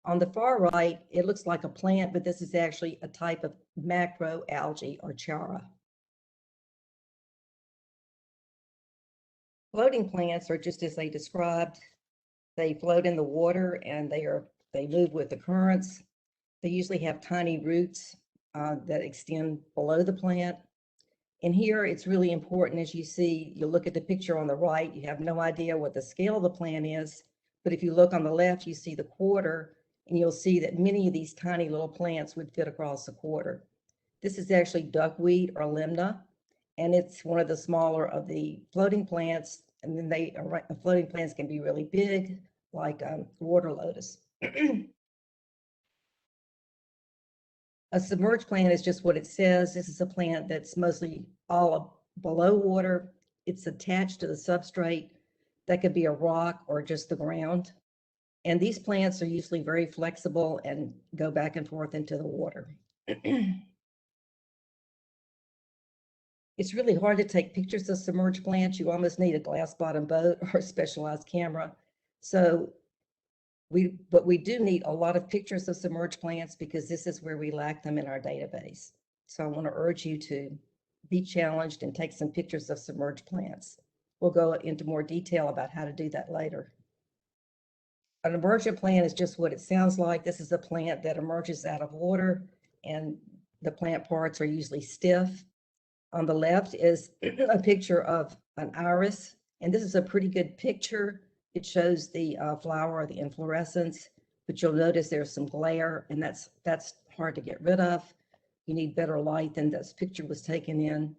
On the far right, it looks like a plant, but this is actually a type of macro algae or chara. Floating plants are just as they described. They float in the water and they move with the currents. They usually have tiny roots that extend below the plant. And here it's really important, as you see, you look at the picture on the right, you have no idea what the scale of the plant is. But if you look on the left, you see the quarter, and you'll see that many of these tiny little plants would fit across the quarter. This is actually duckweed or limna, and it's one of the smaller of the floating plants. And then floating plants can be really big, like water lotus. A submerged plant is just what it says. This is a plant that's mostly all below water. It's attached to the substrate. That could be a rock or just the ground. And these plants are usually very flexible and go back and forth into the water. It's really hard to take pictures of submerged plants. You almost need a glass bottom boat or a specialized camera. But we do need a lot of pictures of submerged plants because this is where we lack them in our database. So I want to urge you to be challenged and take some pictures of submerged plants. We'll go into more detail about how to do that later. An emergent plant is just what it sounds like. This is a plant that emerges out of water, and the plant parts are usually stiff. On the left is a picture of an iris, and this is a pretty good picture. It shows the flower or the inflorescence, but you'll notice there's some glare, and that's hard to get rid of. You need better light than this picture was taken in.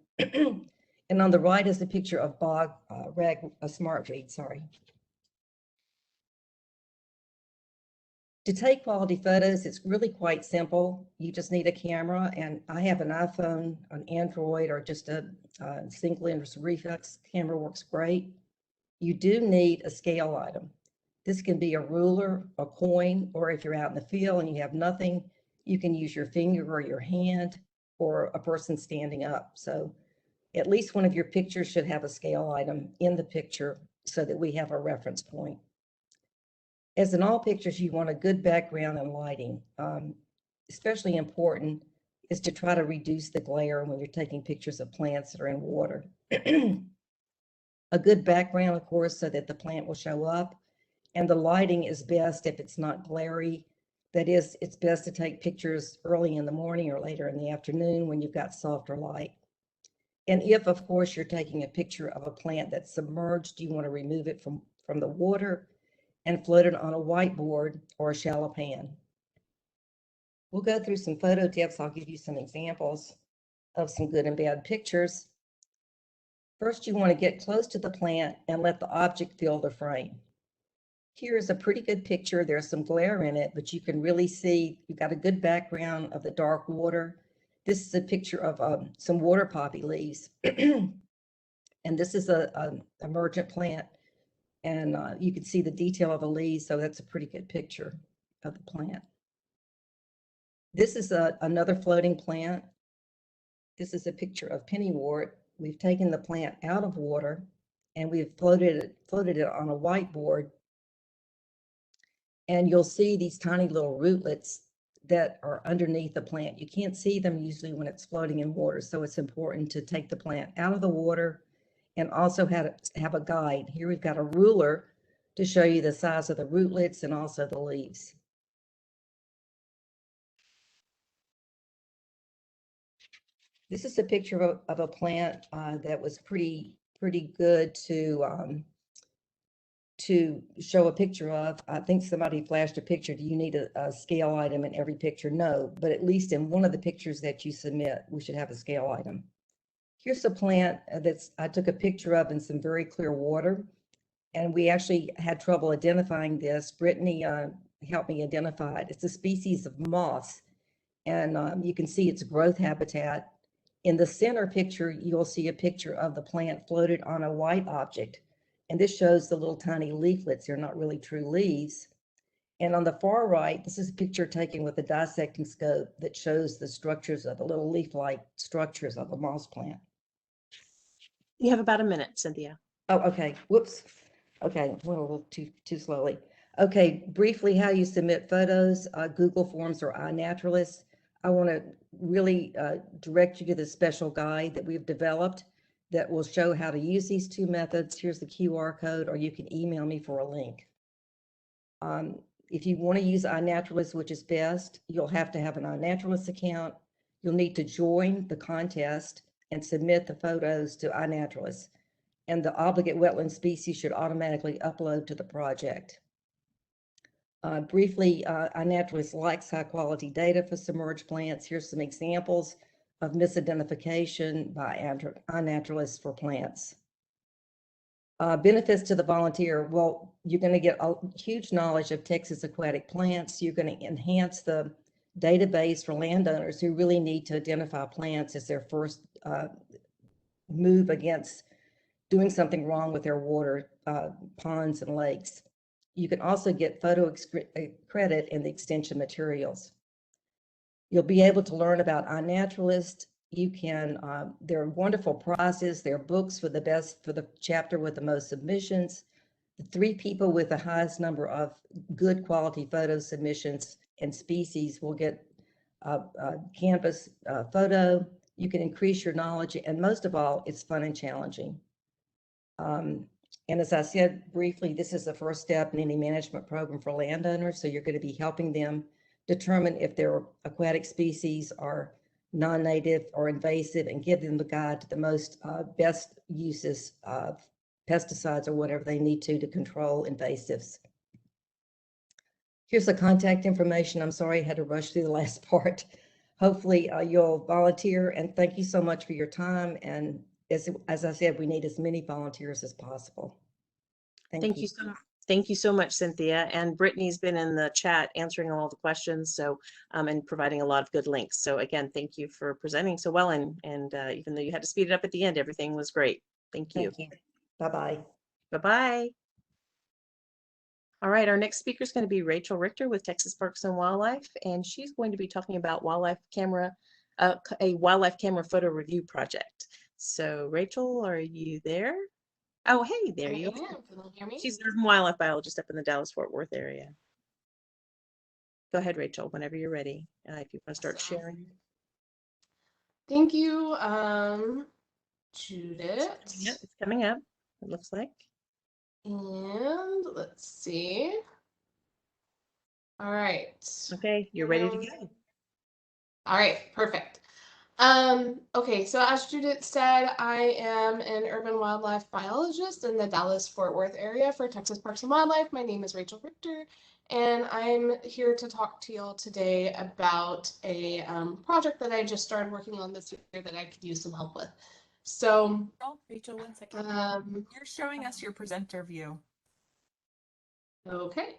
And on the right is a picture of bog smartweed, sorry. To take quality photos, it's really quite simple. You just need a camera, and I have an iPhone, an Android, or just a single lens reflex camera works great. You do need a scale item. This can be a ruler, a coin, or if you're out in the field and you have nothing, you can use your finger or your hand or a person standing up. So at least one of your pictures should have a scale item in the picture so that we have a reference point. As in all pictures, you want a good background and lighting. Especially important is to try to reduce the glare when you're taking pictures of plants that are in water. A good background, of course, so that the plant will show up. And the lighting is best if it's not glary. That is, it's best to take pictures early in the morning or later in the afternoon when you've got softer light. And if, of course, you're taking a picture of a plant that's submerged, you want to remove it from the water and float it on a whiteboard or a shallow pan. We'll go through some photo tips. I'll give you some examples of some good and bad pictures. First, you want to get close to the plant and let the object fill the frame. Here's a pretty good picture. There's some glare in it, but you can really see you've got a good background of the dark water. This is a picture of some water poppy leaves. And this is a emergent plant. And you can see the detail of the leaves, so that's a pretty good picture of the plant. This is another floating plant. This is a picture of pennywort. We've taken the plant out of water and we've floated it on a whiteboard. And you'll see these tiny little rootlets that are underneath the plant. You can't see them usually when it's floating in water, so it's important to take the plant out of the water and also have a guide. Here we've got a ruler to show you the size of the rootlets and also the leaves. This is a picture of a plant that was pretty good to show a picture of. I think somebody flashed a picture. Do you need a scale item in every picture? No, but at least in one of the pictures that you submit, we should have a scale item. Here's a plant I took a picture of in some very clear water, and we actually had trouble identifying this. Brittany helped me identify it. It's a species of moss, and you can see its growth habitat. In the center picture, you'll see a picture of the plant floated on a white object. And this shows the little tiny leaflets. They're not really true leaves. And on the far right, this is a picture taken with a dissecting scope that shows the structures of the little leaf-like structures of a moss plant. You have about a minute, Cynthia. Oh, okay. Whoops. Okay, went a little too slowly. Okay, briefly how you submit photos, Google Forms or iNaturalist. I want to really direct you to the special guide that we've developed that will show how to use these two methods. Here's the QR code, or you can email me for a link. If you want to use iNaturalist, which is best, you'll have to have an iNaturalist account. You'll need to join the contest and submit the photos to iNaturalist. And the obligate wetland species should automatically upload to the project. Briefly, iNaturalist likes high quality data for submerged plants. Here's some examples of misidentification by iNaturalist for plants. Benefits to the volunteer. Well, you're going to get a huge knowledge of Texas aquatic plants. You're going to enhance the database for landowners who really need to identify plants as their first move against doing something wrong with their water, ponds and lakes. You can also get photo credit in the extension materials. You'll be able to learn about iNaturalist. You can, there are wonderful prizes. There are books for the chapter with the most submissions. The 3 people with the highest number of good quality photo submissions and species will get a canvas photo. You can increase your knowledge, and most of all, it's fun and challenging. And as I said briefly, this is the first step in any management program for landowners. So you're going to be helping them determine if their aquatic species are non-native or invasive, and give them the guide to the most best uses of pesticides or whatever they need to control invasives. Here's the contact information. I'm sorry I had to rush through the last part. Hopefully you'll volunteer, and thank you so much for your time. And as I said, we need as many volunteers as possible. Thank you so much. Thank you so much, Cynthia. And Brittany's been in the chat answering all the questions, so and providing a lot of good links. So again, thank you for presenting so well. And even though you had to speed it up at the end, everything was great. Thank you. Thank you. Bye-bye. Bye-bye. All right, our next speaker is going to be Rachel Richter with Texas Parks and Wildlife, and she's going to be talking about a wildlife camera photo review project. So Rachel, are you there? Oh, hey, there you are. Can you hear me? She's a wildlife biologist up in the Dallas-Fort Worth area. Go ahead, Rachel, whenever you're ready. If you want to start sharing. Thank you, It's Judith. coming up. It's coming up, it looks like. And let's see. All right. Okay, you're ready to go. All right, perfect. Okay, so as Judith said, I am an urban wildlife biologist in the Dallas-Fort Worth area for Texas Parks and Wildlife. My name is Rachel Richter, and I'm here to talk to y'all today about a project that I just started working on this year that I could use some help with. So, Oh, Rachel, 1 second. You're showing us your presenter view. okay.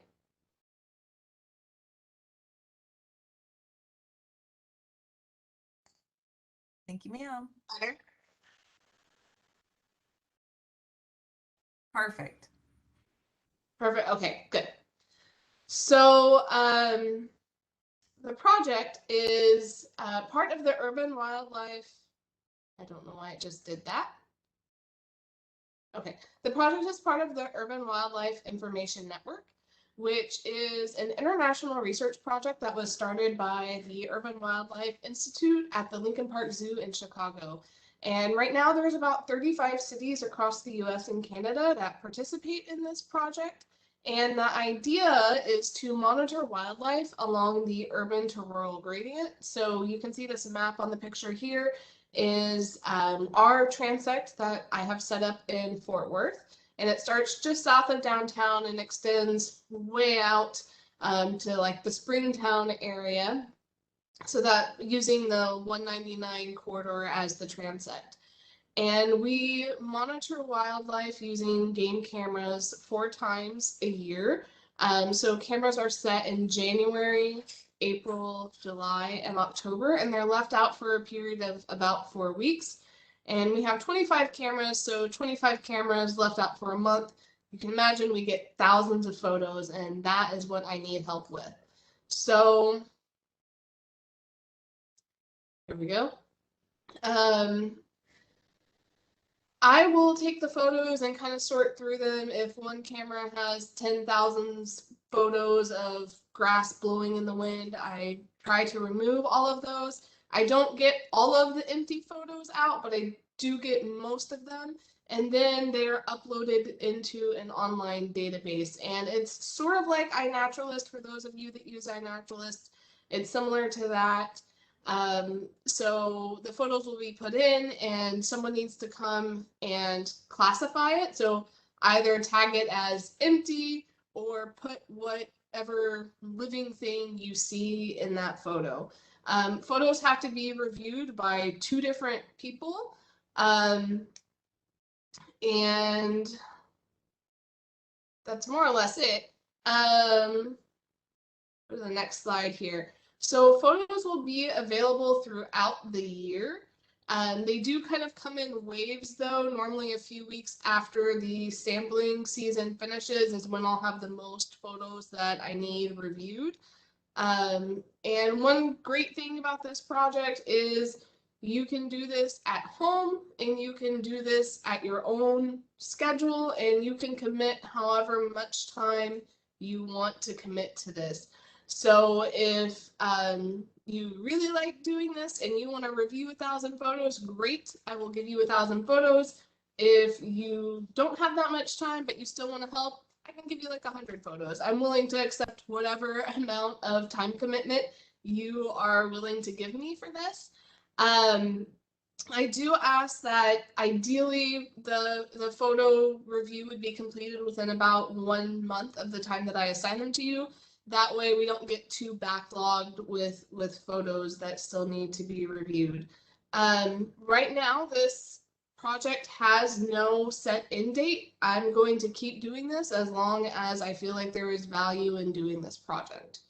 Thank you, ma'am. Better? Perfect. Perfect. Okay, good. So, the project is part of the urban wildlife. I don't know why it just did that. Okay, the project is part of the Urban Wildlife Information Network, which is an international research project that was started by the Urban Wildlife Institute at the Lincoln Park Zoo in Chicago. And right now there's about 35 cities across the US and Canada that participate in this project. And the idea is to monitor wildlife along the urban to rural gradient. So you can see this map on the picture here is our transect that I have set up in Fort Worth. And it starts just south of downtown and extends way out to like the Springtown area. So that using the 199 corridor as the transect. And we monitor wildlife using game cameras 4 times a year. So cameras are set in January, April, July, and October, and they're left out for a period of about 4 weeks. And we have 25 cameras, so 25 cameras left out for a month. You can imagine we get thousands of photos, and that is what I need help with. So here we go. I will take the photos and kind of sort through them. If one camera has 10,000 photos of grass blowing in the wind, I try to remove all of those. I don't get all of the empty photos out, but I do get most of them. And then they're uploaded into an online database. And it's sort of like iNaturalist for those of you that use iNaturalist. It's similar to that. So the photos will be put in and someone needs to come and classify it. So either tag it as empty or put whatever living thing you see in that photo. Photos have to be reviewed by 2 different people. And that's more or less it. Go to the next slide here. So photos will be available throughout the year. They do kind of come in waves though. Normally a few weeks after the sampling season finishes is when I'll have the most photos that I need reviewed. And one great thing about this project is you can do this at home and you can do this at your own schedule and you can commit however much time you want to commit to this. So if you really like doing this and you want to review 1,000 photos, great, I will give you 1,000 photos. If you don't have that much time, but you still want to help, I can give you like 100 photos. I'm willing to accept whatever amount of time commitment you are willing to give me for this. I do ask that ideally the photo review would be completed within about 1 month of the time that I assign them to you. That way we don't get too backlogged with photos that still need to be reviewed. Right now, this project has no set end date. I'm going to keep doing this as long as I feel like there is value in doing this project.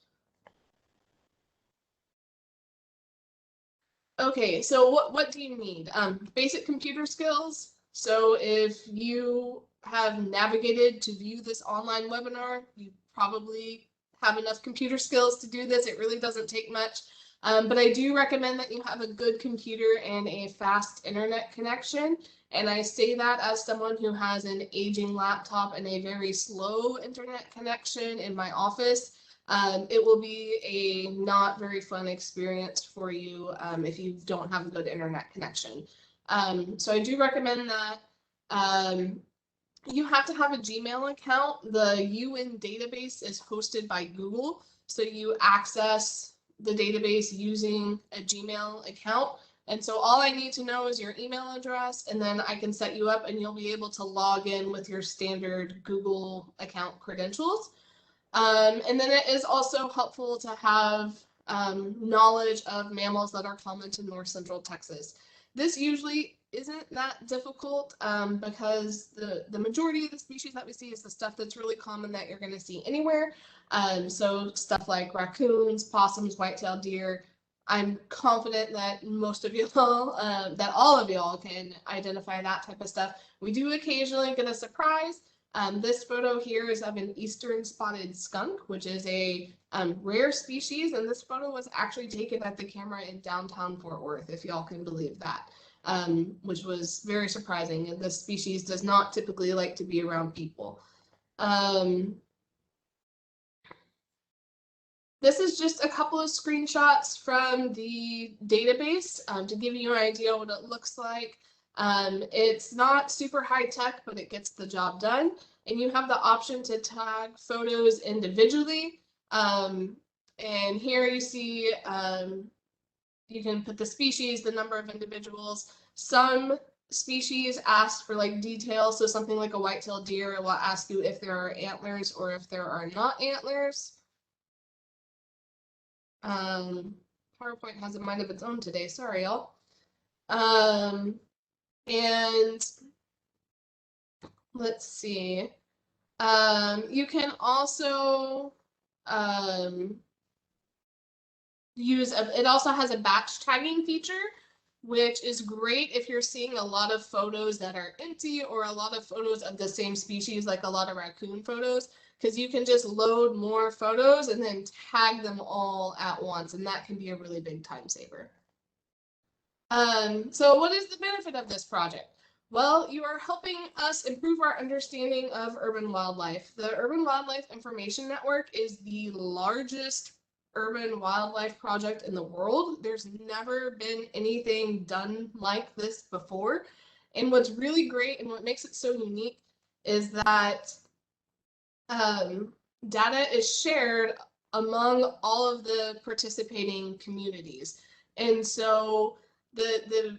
Okay, so what do you need? Basic computer skills. So if you have navigated to view this online webinar, you probably have enough computer skills to do this. It really doesn't take much. But I do recommend that you have a good computer and a fast internet connection. And I say that as someone who has an aging laptop and a very slow internet connection in my office. it will be a not very fun experience for you if you don't have a good internet connection. So I do recommend that. You have to have a Gmail account. The UN database is hosted by Google, so you access the database using a Gmail account. And so all I need to know is your email address, and then I can set you up and you'll be able to log in with your standard Google account credentials. And then it is also helpful to have knowledge of mammals that are common to north central Texas. This usually isn't that difficult because the majority of the species that we see is the stuff that's really common that you're going to see anywhere. So stuff like raccoons, possums, white-tailed deer. I'm confident that most of y'all, that all of y'all can identify that type of stuff. We do occasionally get a surprise. This photo here is of an eastern spotted skunk, which is a rare species, and this photo was actually taken at the camera in downtown Fort Worth, if y'all can believe that, which was very surprising. And this species does not typically like to be around people. This is just a couple of screenshots from the database to give you an idea what it looks like. It's not super high tech, but it gets the job done. And you have the option to tag photos individually. And here you see you can put the species, the number of individuals. Some species ask for like details. So something like a white-tailed deer, it will ask you if there are antlers or if there are not antlers. PowerPoint has a mind of its own today. Sorry, y'all. And let's see. You can also it also has a batch tagging feature, which is great if you're seeing a lot of photos that are empty or a lot of photos of the same species, like a lot of raccoon photos, because you can just load more photos and then tag them all at once, and that can be a really big time saver. So what is the benefit of this project? Well, you are helping us improve our understanding of urban wildlife. The Urban Wildlife Information Network is the largest urban wildlife project in the world. There's never been anything done like this before. And what's really great and what makes it so unique is that data is shared among all of the participating communities. And so the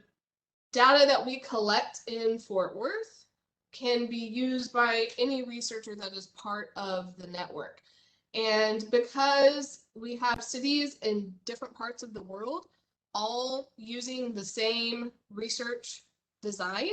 data that we collect in Fort Worth can be used by any researcher that is part of the network. And because we have cities in different parts of the world, all using the same research design,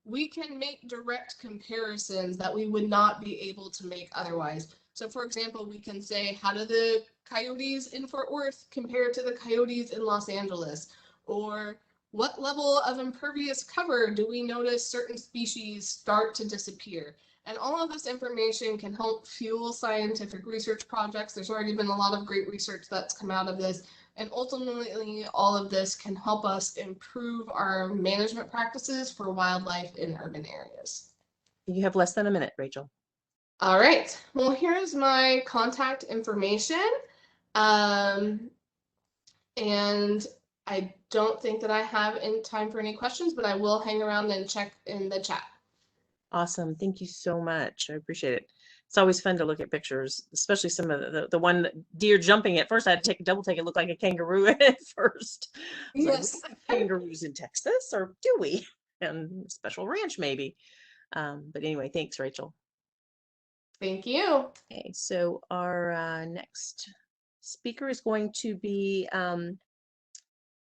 we can make direct comparisons that we would not be able to make otherwise. So for example, we can say, how do the coyotes in Fort Worth compare to the coyotes in Los Angeles? Or what level of impervious cover do we notice certain species start to disappear? And all of this information can help fuel scientific research projects. There's already been a lot of great research that's come out of this. And ultimately, all of this can help us improve our management practices for wildlife in urban areas. You have less than a minute, Rachel. All right. Well, here's my contact information. And I don't think that I have any time for any questions, but I will hang around and check in the chat. Awesome. Thank you so much. I appreciate it. It's always fun to look at pictures, especially some of the one deer jumping. At first, I had to take a double take. It looked like a kangaroo at first. Yes. Like, we have kangaroos in Texas, or do we? And special ranch, maybe. But anyway, thanks, Rachel. Thank you. Okay, so our next speaker is going to be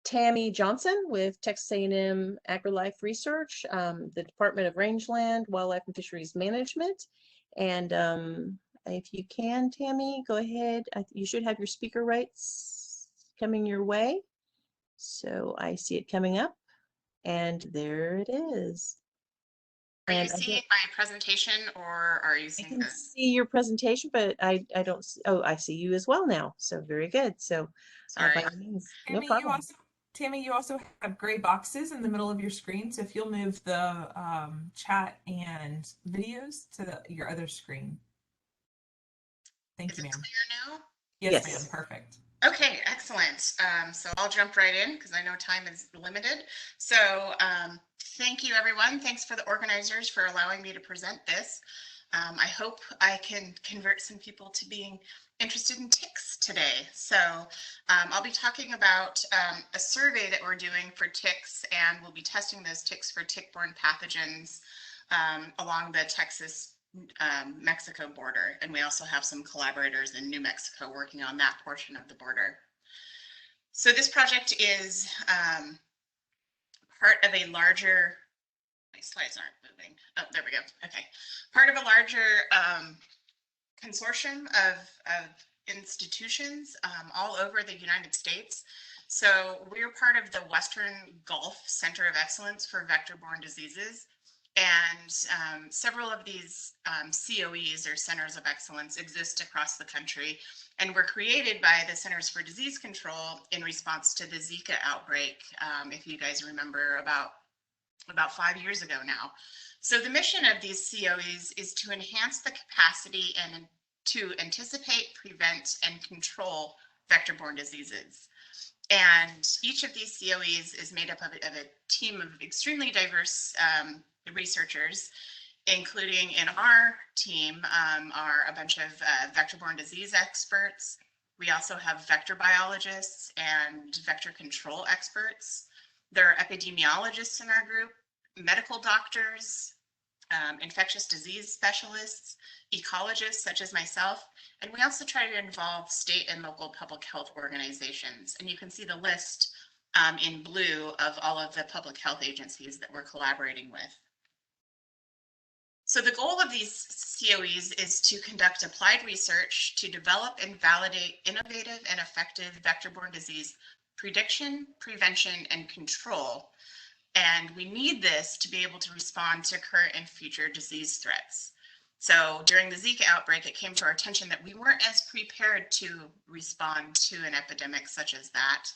Tammy Johnson with Texas A&M AgriLife Research, the Department of Rangeland, Wildlife and Fisheries Management. And if you can, Tammy, go ahead. You should have your speaker rights coming your way. So I see it coming up, and there it is. Are you seeing my presentation, or are you seeing I can see your presentation, but I don't see, oh, I see you as well now. So very good. So Sorry. by all means, no Tammy, problem. Tammy, you also have gray boxes in the middle of your screen. So if you'll move the chat and videos to your other screen. Thank you, ma'am. Is it clear now? Yes, Yes. ma'am. Perfect. Okay, excellent. So I'll jump right in because I know time is limited. So thank you, everyone. Thanks for the organizers for allowing me to present this. I hope I can convert some people to being interested in ticks today. So I'll be talking about a survey that we're doing for ticks, and we'll be testing those ticks for tick-borne pathogens along the Texas Mexico border. And we also have some collaborators in New Mexico working on that portion of the border. So this project is part of a larger, my slides aren't moving. Oh, there we go. Okay. Part of a larger consortium of institutions all over the United States. So we're part of the Western Gulf Center of Excellence for Vector-Borne Diseases. And several of these COEs, or Centers of Excellence, exist across the country and were created by the Centers for Disease Control in response to the Zika outbreak, if you guys remember, about 5 years ago now. So the mission of these COEs is to enhance the capacity and to anticipate, prevent, and control vector-borne diseases. And each of these COEs is made up of a team of extremely diverse researchers, including in our team are a bunch of vector-borne disease experts. We also have vector biologists and vector control experts. There are epidemiologists in our group, medical doctors, infectious disease specialists, ecologists such as myself, and we also try to involve state and local public health organizations. And you can see the list in blue of all of the public health agencies that we're collaborating with. So the goal of these COEs is to conduct applied research to develop and validate innovative and effective vector-borne disease prediction, prevention, and control. And we need this to be able to respond to current and future disease threats. So during the Zika outbreak, it came to our attention that we weren't as prepared to respond to an epidemic such as that.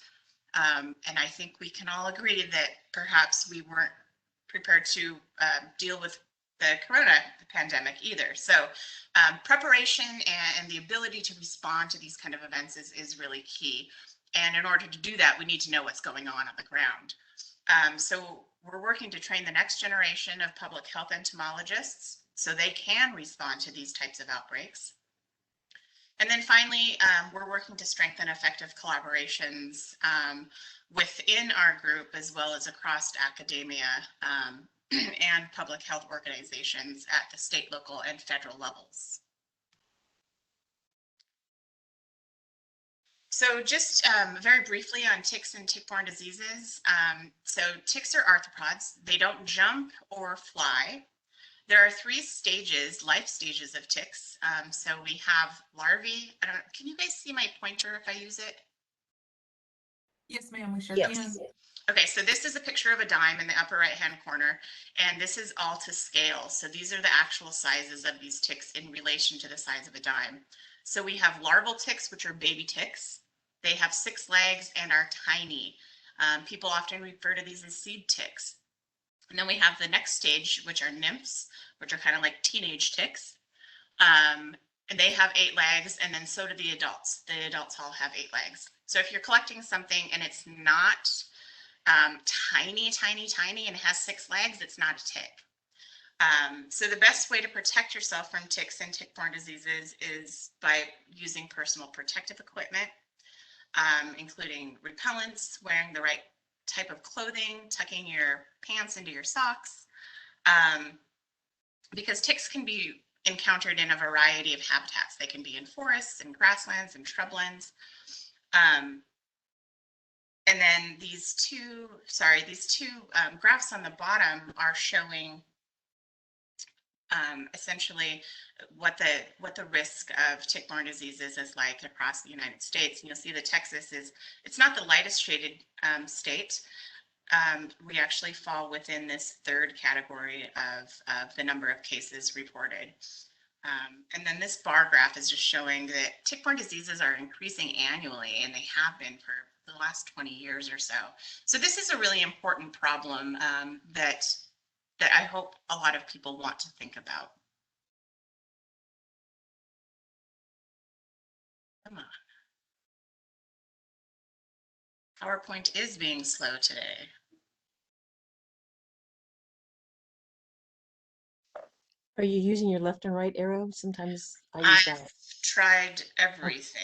And I think we can all agree that perhaps we weren't prepared to deal with the corona pandemic either. So preparation and the ability to respond to these kind of events is really key. And in order to do that, we need to know what's going on the ground. So we're working to train the next generation of public health entomologists so they can respond to these types of outbreaks. And then finally, we're working to strengthen effective collaborations within our group as well as across academia and public health organizations at the state, local, and federal levels. So just very briefly on ticks and tick-borne diseases. So ticks are arthropods. They don't jump or fly. There are 3 stages, life stages of ticks. So we have larvae. Can you guys see my pointer if I use it? Yes, ma'am. We sure Yes. can. Okay, so this is a picture of a dime in the upper right-hand corner, and this is all to scale. So these are the actual sizes of these ticks in relation to the size of a dime. So we have larval ticks, which are baby ticks. They have 6 legs and are tiny. People often refer to these as seed ticks. And then we have the next stage, which are nymphs, which are kind of like teenage ticks. And they have 8 legs, and then so do the adults. The adults all have 8 legs. So if you're collecting something and it's not tiny, tiny, tiny, and has 6 legs, it's not a tick. So the best way to protect yourself from ticks and tick-borne diseases is by using personal protective equipment, including repellents, wearing the right type of clothing, tucking your pants into your socks, because ticks can be encountered in a variety of habitats. They can be in forests and grasslands and shrublands. And then these two graphs on the bottom are showing essentially what the risk of tick-borne diseases is like across the United States. And you'll see that Texas it's not the lightest shaded state. We actually fall within this 3rd category of the number of cases reported. And then this bar graph is just showing that tick-borne diseases are increasing annually, and they have been for the last 20 years or so. So this is a really important problem that I hope a lot of people want to think about. Come on. PowerPoint is being slow today. Are you using your left and right arrow? Sometimes I use I've that. tried Oh, everything.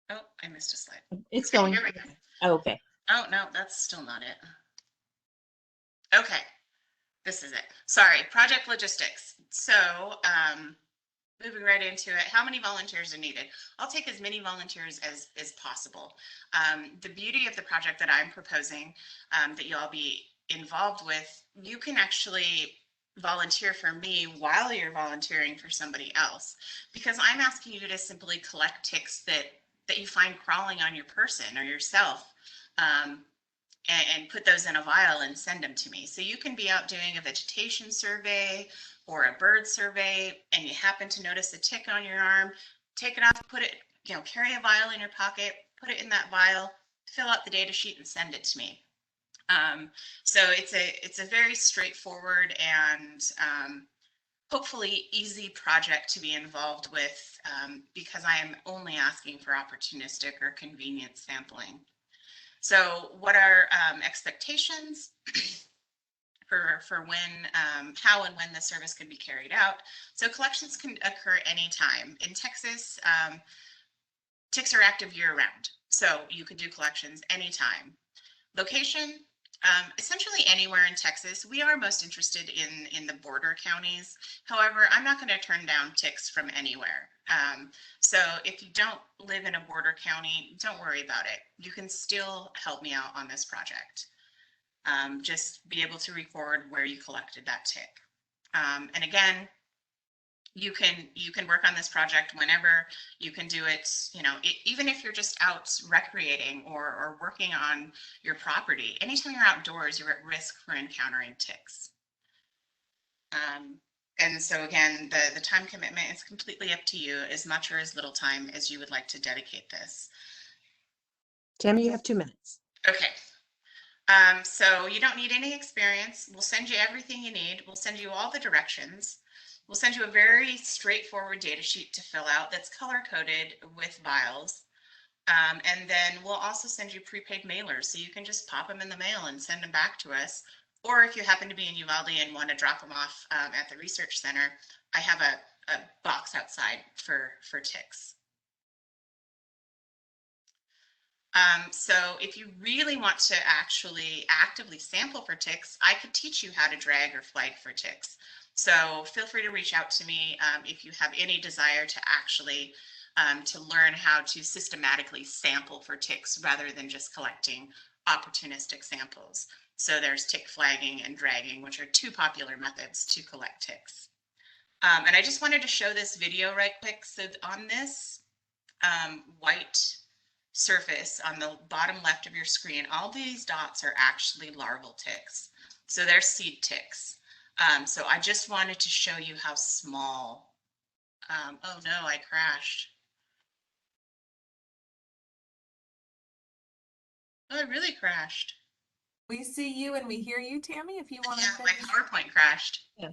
Oh, I missed a slide. it's Okay, going. here we go. Oh, okay. Oh, no, that's still not it. Okay, this is it. Sorry, project logistics. So, moving right into it, how many volunteers are needed? I'll take as many volunteers as possible. The beauty of the project that I'm proposing, that you'll be involved with, you can actually volunteer for me while you're volunteering for somebody else, because I'm asking you to simply collect ticks that you find crawling on your person or yourself. And put those in a vial and send them to me. So you can be out doing a vegetation survey or a bird survey, and you happen to notice a tick on your arm, take it off, put it, carry a vial in your pocket, put it in that vial, fill out the data sheet and send it to me. So it's a very straightforward and hopefully easy project to be involved with, because I am only asking for opportunistic or convenient sampling. So what are expectations for when, how and when the service could be carried out? So collections can occur anytime. In Texas, ticks are active year-round, so you could do collections anytime. Location, essentially anywhere in Texas. We are most interested in the border counties. However, I'm not going to turn down ticks from anywhere. So if you don't live in a border county, don't worry about it. You can still help me out on this project. Just be able to record where you collected that tick. And again, you can work on this project whenever. You can do it, even if you're just out recreating or working on your property. Anytime you're outdoors, you're at risk for encountering ticks. And so again, the time commitment is completely up to you, as much or as little time as you would like to dedicate this. Tammy, you have 2 minutes. Okay. So you don't need any experience. We'll send you everything you need. We'll send you all the directions. We'll send you a very straightforward data sheet to fill out that's color-coded with vials. And then we'll also send you prepaid mailers, so you can just pop them in the mail and send them back to us. Or if you happen to be in Uvalde and want to drop them off at the research center, I have a box outside for ticks. So if you really want to actually actively sample for ticks, I could teach you how to drag or flag for ticks. So feel free to reach out to me if you have any desire to actually to learn how to systematically sample for ticks rather than just collecting opportunistic samples. So there's tick flagging and dragging, which are 2 popular methods to collect ticks. And I just wanted to show this video right quick. So on this white surface on the bottom left of your screen, all these dots are actually larval ticks. So they're seed ticks. So I just wanted to show you how small. Oh no, I crashed. Oh, I really crashed. We see you and we hear you, Tammy, if you want to Yeah, my finish. PowerPoint crashed. Yeah,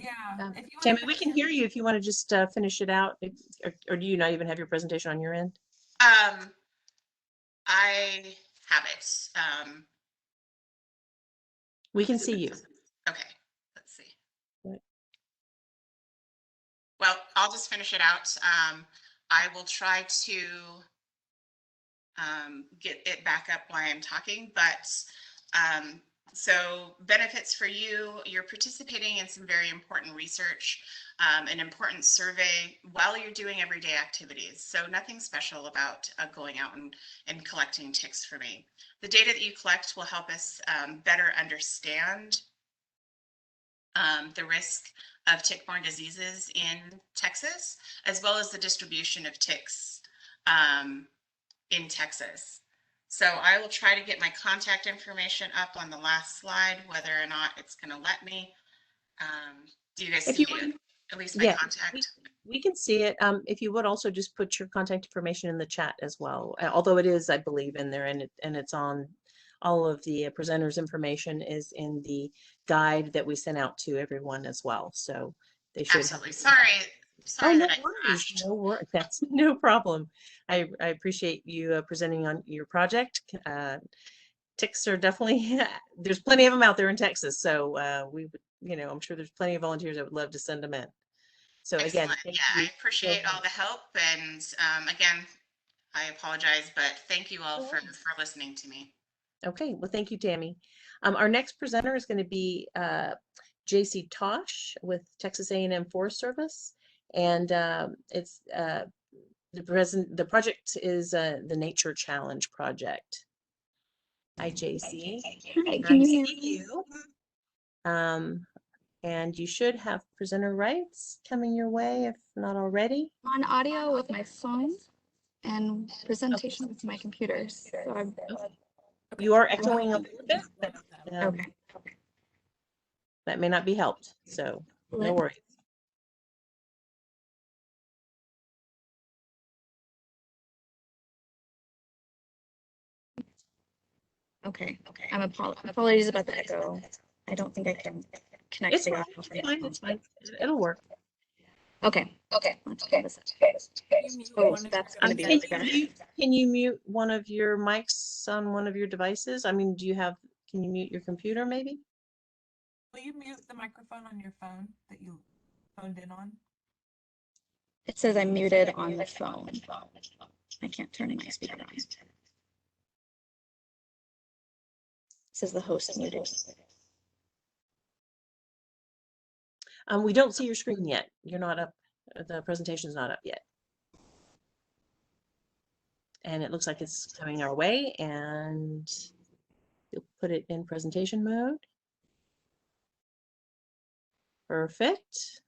if you Tammy, want we can hear you if you want to just finish it out, or do you not even have your presentation on your end? I have it. We can see you. Okay, let's see. Right. Well, I'll just finish it out. I will try to get it back up while I'm talking, but so benefits for you, you're participating in some very important research, an important survey while you're doing everyday activities. So nothing special about going out and collecting ticks for me. The data that you collect will help us better understand the risk of tick-borne diseases in Texas, as well as the distribution of ticks in Texas. So I will try to get my contact information up on the last slide, whether or not it's going to let me. Do you guys see at least my contact? We can see it. If you would also just put your contact information in the chat as well, although it is, I believe, in there, and it's on all of the presenters' information is in the guide that we sent out to everyone as well. So they should. Absolutely. Sorry, Sorry no that I worries. crashed. No worries. That's no problem. I appreciate you presenting on your project. Ticks are definitely, there's plenty of them out there in Texas. So we would, I'm sure there's plenty of volunteers that would love to send them in. So again, Excellent. thank Yeah, I you so appreciate all much. the help. And again, I apologize, but thank you all No for worries. listening to me. Okay, well, thank you, Tammy. Our next presenter is going to be JC Tosh with Texas A&M Forest Service. And it's the project is the Nature Challenge project. Hi, JC. Hi, can you hear See me? you. And you should have presenter rights coming your way if not already. On audio with my phone and presentation with my computer. So I'm You are echoing a little bit, but okay. that may not be helped. So no worries. Okay. Apologies about the echo. I don't think I can connect It's the fine. audio It's from the fine. phone. It's fine. It'll work. Okay. Let's try this. You mute Oh, one of that's your gonna be Can really bad. you mute one of your mics on one of your devices? I mean, can you mute your computer maybe? Will you mute the microphone on your phone that you phoned in on? It says I'm muted on the phone. I can't turn my speaker on. It says the host is muted. We don't see your screen yet. You're not up. The presentation's not up yet. And it looks like it's coming our way, and you'll put it in presentation mode. Perfect.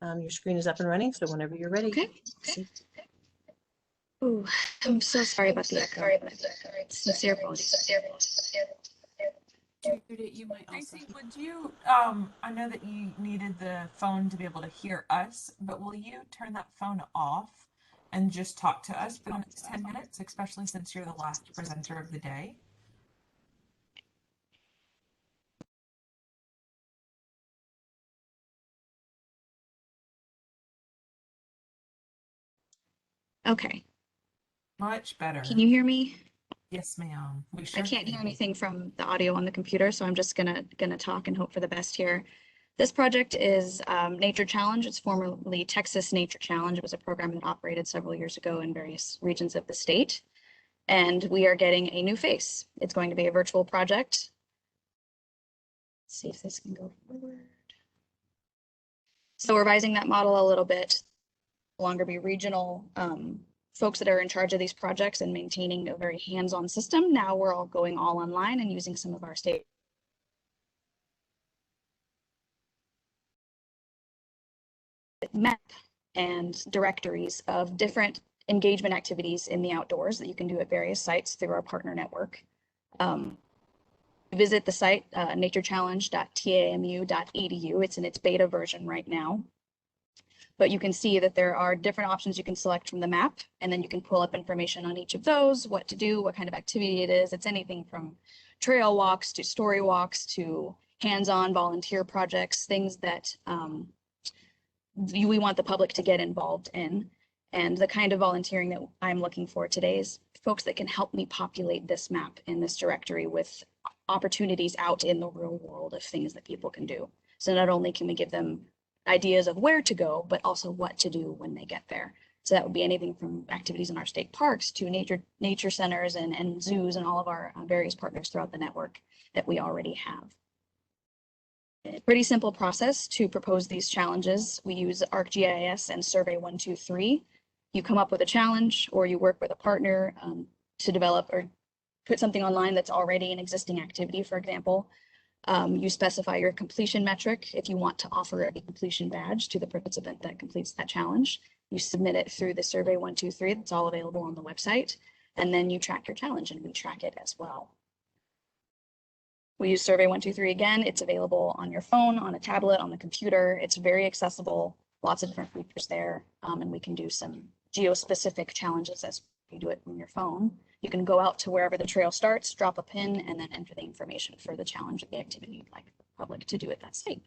Your screen is up and running, so whenever you're ready. Okay. Ooh, I'm so sorry about the echo. Sincere apologies. Judith, you might also. Tracy, would you, I know that you needed the phone to be able to hear us, but will you turn that phone off and just talk to us for the next 10 minutes, especially since you're the last presenter of the day? Okay. Much better. Can you hear me? Yes, ma'am. We I sure can't hear can. anything from the audio on the computer, so I'm just gonna talk and hope for the best here. This project is Nature Challenge. It's formerly Texas Nature Challenge. It was a program that operated several years ago in various regions of the state. And we are getting a new face. It's going to be a virtual project. Let's see if this can go forward. So revising that model a little bit, no longer be regional folks that are in charge of these projects and maintaining a very hands-on system. Now we're all going all online and using some of our state map and directories of different engagement activities in the outdoors that you can do at various sites through our partner network. Visit the site, naturechallenge.tamu.edu. It's in its beta version right now. But you can see that there are different options you can select from the map, and then you can pull up information on each of those, what to do, what kind of activity it is. It's anything from trail walks to story walks to hands-on volunteer projects, things that we want the public to get involved in. And the kind of volunteering that I'm looking for today is folks that can help me populate this map in this directory with opportunities out in the real world of things that people can do. So not only can we give them ideas of where to go, but also what to do when they get there. So that would be anything from activities in our state parks to nature centers and zoos and all of our various partners throughout the network that we already have. A pretty simple process to propose these challenges. We use ArcGIS and Survey 123. You come up with a challenge or you work with a partner to develop or put something online that's already an existing activity, for example. You specify your completion metric if you want to offer a completion badge to the participant that completes that challenge. You submit it through the Survey 123 that's all available on the website, and then you track your challenge and we track it as well. We use Survey 123 again. It's available on your phone, on a tablet, on the computer. It's very accessible, lots of different features there, and we can do some geo-specific challenges as you do it on your phone. You can go out to wherever the trail starts, drop a pin, and then enter the information for the challenge or the activity you'd like the public to do at that site.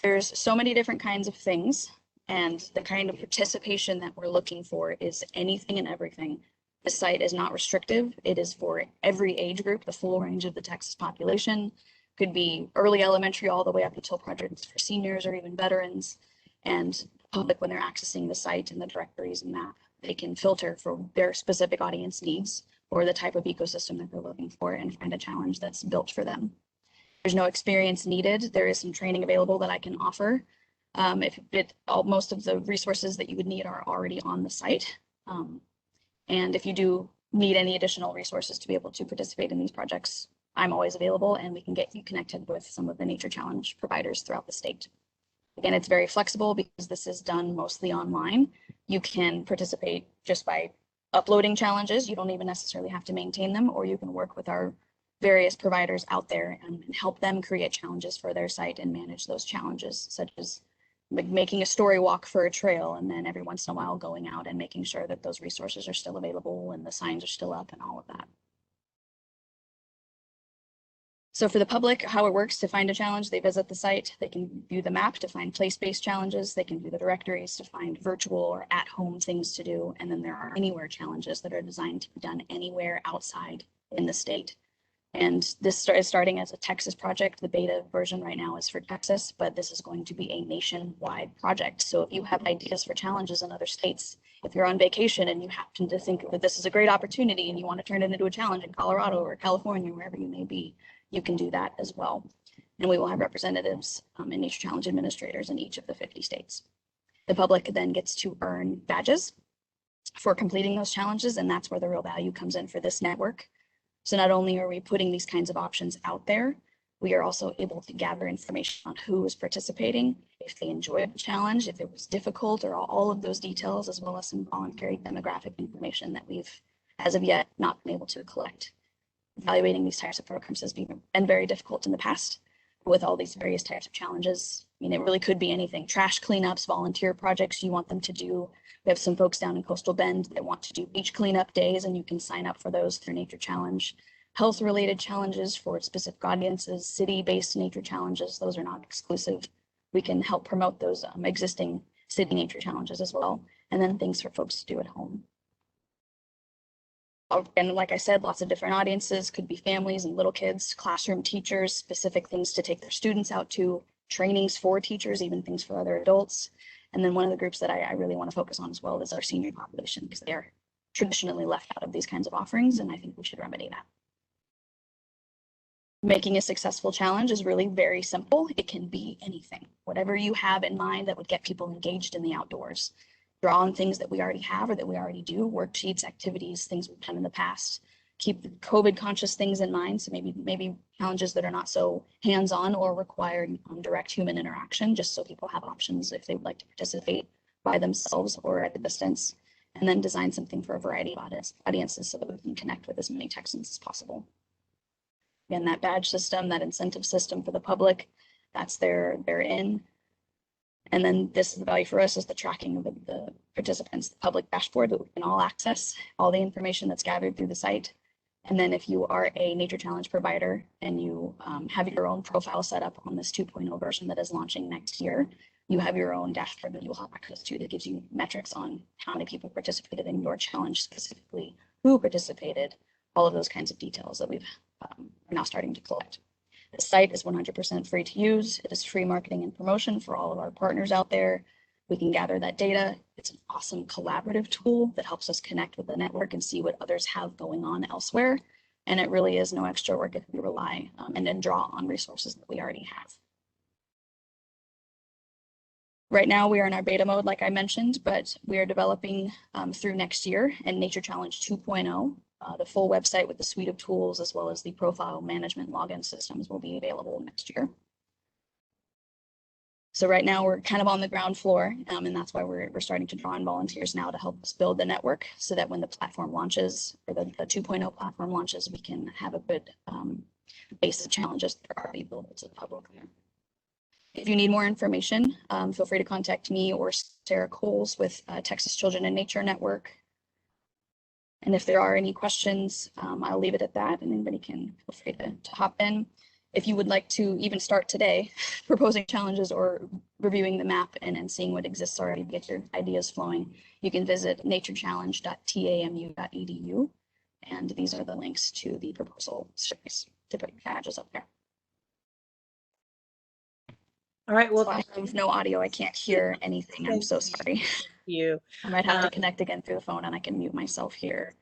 There's so many different kinds of things. And the kind of participation that we're looking for is anything and everything. The site is not restrictive. It is for every age group, the full range of the Texas population. Could be early elementary all the way up until projects for seniors or even veterans. And public, when they're accessing the site and the directories and map, they can filter for their specific audience needs or the type of ecosystem that they're looking for and find a challenge that's built for them. There's no experience needed. There is some training available that I can offer. Most of the resources that you would need are already on the site. And if you do need any additional resources to be able to participate in these projects, I'm always available, and we can get you connected with some of the Nature Challenge providers throughout the state. Again, it's very flexible because this is done mostly online. You can participate just by uploading challenges. You don't even necessarily have to maintain them, or you can work with our various providers out there and help them create challenges for their site and manage those challenges, such as making a story walk for a trail, and then every once in a while going out and making sure that those resources are still available and the signs are still up and all of that. So for the public, how it works: to find a challenge, they visit the site, they can view the map to find place-based challenges, they can view the directories to find virtual or at-home things to do, and then there are anywhere challenges that are designed to be done anywhere outside in the state. And this is starting as a Texas project. The beta version right now is for Texas, but this is going to be a nationwide project. So if you have ideas for challenges in other states, if you're on vacation and you happen to think that this is a great opportunity and you want to turn it into a challenge in Colorado or California, wherever you may be, you can do that as well. And we will have representatives and Nature Challenge administrators in each of the 50 states. The public then gets to earn badges for completing those challenges, and that's where the real value comes in for this network. So not only are we putting these kinds of options out there, we are also able to gather information on who is participating, if they enjoyed the challenge, if it was difficult, or all of those details, as well as some voluntary demographic information that we've, as of yet, not been able to collect. Evaluating these types of programs has been very difficult in the past with all these various types of challenges. I mean, it really could be anything: trash cleanups, volunteer projects you want them to do. We have some folks down in Coastal Bend that want to do beach cleanup days, and you can sign up for those through Nature Challenge. Health-related challenges for specific audiences, city-based nature challenges, those are not exclusive. We can help promote those existing city nature challenges as well, and then things for folks to do at home. And like I said, lots of different audiences, could be families and little kids, classroom teachers, specific things to take their students out to, trainings for teachers, even things for other adults. And then one of the groups that I really want to focus on as well is our senior population, because they are traditionally left out of these kinds of offerings, and I think we should remedy that. Making a successful challenge is really very simple. It can be anything, whatever you have in mind that would get people engaged in the outdoors. Draw on things that we already have or that we already do, worksheets, activities, things we've done in the past. Keep the COVID conscious things in mind. So maybe challenges that are not so hands-on or require direct human interaction, just so people have options if they would like to participate by themselves or at a distance. And then design something for a variety of audiences so that we can connect with as many Texans as possible. Again, that badge system, that incentive system for the public, that's their in. And then this is the value for us, is the tracking of the participants, the public dashboard that we can all access, all the information that's gathered through the site. And then if you are a Nature Challenge provider and you have your own profile set up on this 2.0 version that is launching next year, you have your own dashboard that you'll have access to that gives you metrics on how many people participated in your challenge, specifically who participated, all of those kinds of details that we've are now starting to collect. The site is 100% free to use. It is free marketing and promotion for all of our partners out there. We can gather that data. It's an awesome collaborative tool that helps us connect with the network and see what others have going on elsewhere. And it really is no extra work if we rely and then draw on resources that we already have. Right now, we are in our beta mode, like I mentioned, but we are developing through next year, and Nature Challenge 2.0. The full website with the suite of tools, as well as the profile management login systems, will be available next year. So right now we're kind of on the ground floor, and that's why we're starting to draw in volunteers now to help us build the network, so that when the platform launches, or the 2.0 platform launches, we can have a good base of challenges that are already built to the public. If you need more information, feel free to contact me or Sarah Coles with Texas Children in Nature Network. And if there are any questions, I'll leave it at that, and anybody can feel free to hop in. If you would like to even start today proposing challenges or reviewing the map and seeing what exists already to get your ideas flowing, you can visit naturechallenge.tamu.edu. And these are the links to the proposal series to put your badges up there. All right, well, So I have no audio. I can't hear anything. I'm so sorry. thank you. I might have to connect again through the phone, and I can mute myself here.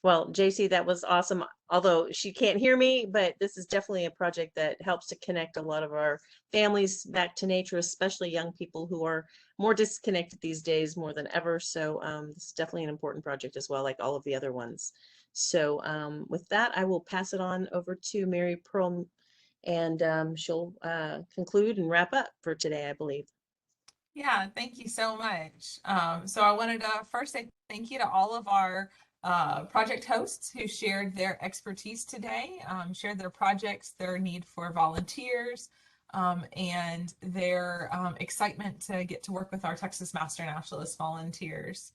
Well, JC, that was awesome. Although she can't hear me, but this is definitely a project that helps to connect a lot of our families back to nature, especially young people who are more disconnected these days more than ever. So this is definitely an important project as well, like all of the other ones. So with that, I will pass it on over to Mary Pearl, and she'll conclude and wrap up for today, I believe. Yeah, thank you so much. So I wanted to first say thank you to all of our project hosts who shared their expertise today, shared their projects, their need for volunteers, and their excitement to get to work with our Texas Master Naturalist volunteers.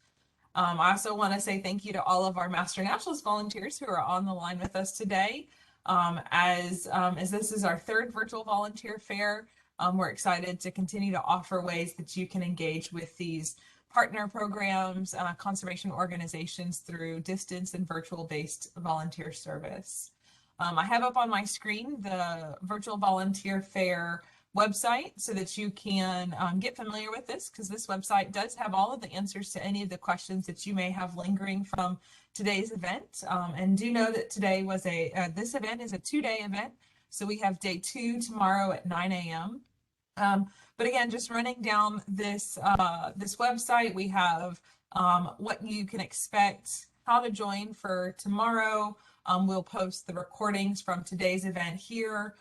I also want to say thank you to all of our Master Naturalist volunteers who are on the line with us today. As this is our third virtual volunteer fair, we're excited to continue to offer ways that you can engage with these partner programs, conservation organizations through distance and virtual based volunteer service. I have up on my screen the virtual volunteer fair website so that you can get familiar with this, because this website does have all of the answers to any of the questions that you may have lingering from today's event. And do know that today was this event is a 2-day event. So we have day 2 tomorrow at 9 a.m. But again, just running down this this website, we have what you can expect, how to join for tomorrow. We'll post the recordings from today's event here.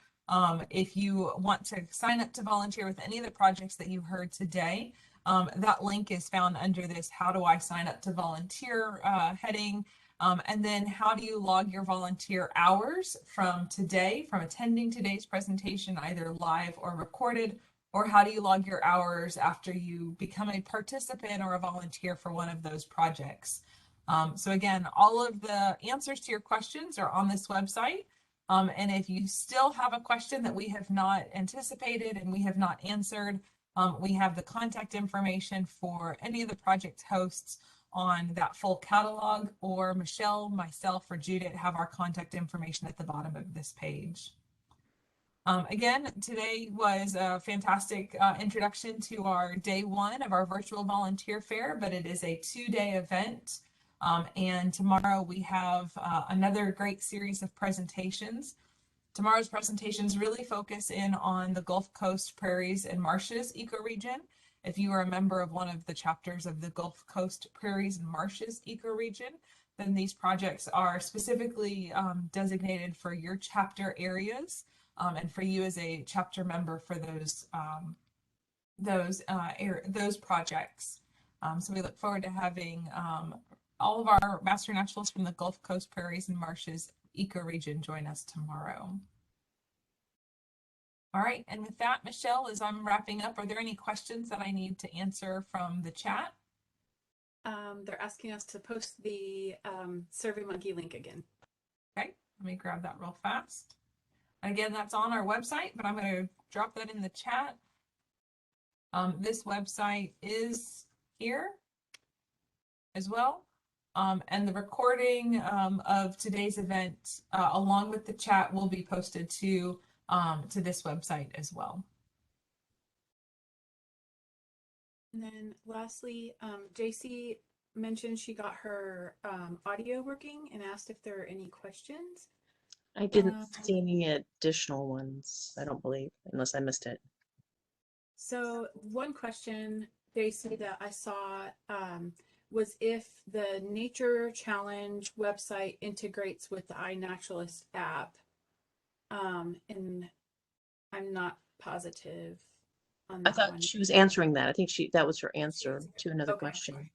If you want to sign up to volunteer with any of the projects that you heard today, that link is found under this "How do I sign up to volunteer" heading. And then how do you log your volunteer hours from today, from attending today's presentation, either live or recorded, or how do you log your hours after you become a participant or a volunteer for one of those projects? So again, all of the answers to your questions are on this website. And if you still have a question that we have not anticipated and we have not answered, we have the contact information for any of the project hosts on that full catalog, or Michelle, myself, or Judith have our contact information at the bottom of this page. Again, today was a fantastic introduction to our day 1 of our virtual volunteer fair, but it is a 2-day event. And tomorrow we have another great series of presentations. Tomorrow's presentations really focus in on the Gulf Coast Prairies and Marshes ecoregion. If you are a member of one of the chapters of the Gulf Coast Prairies and Marshes ecoregion, then these projects are specifically designated for your chapter areas, and for you as a chapter member for those projects. So we look forward to having all of our Master Naturalists from the Gulf Coast Prairies and Marshes ecoregion join us tomorrow. All right, and with that, Michelle, as I'm wrapping up, are there any questions that I need to answer from the chat? They're asking us to post the SurveyMonkey link again. Okay, let me grab that real fast. Again, that's on our website, but I'm going to drop that in the chat. This website is here as well. And the recording of today's event, along with the chat, will be posted to this website as well. And then lastly, JC mentioned she got her audio working and asked if there are any questions. I didn't see any additional ones, I don't believe, unless I missed it. So one question, JC, that I saw was if the Nature Challenge website integrates with the iNaturalist app. And I'm not positive on that I thought one. she was answering that. I think that was her answer to another Okay. question.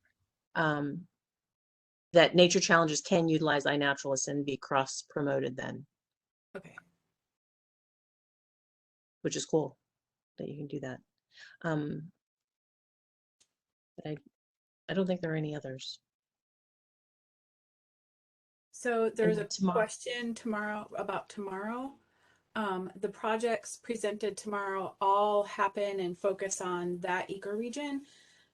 That nature challenges can utilize iNaturalist and be cross promoted then, Okay. which is cool that you can do that. But I don't think there are any others. So there's a tomorrow. question tomorrow about tomorrow. The projects presented tomorrow all happen and focus on that ecoregion.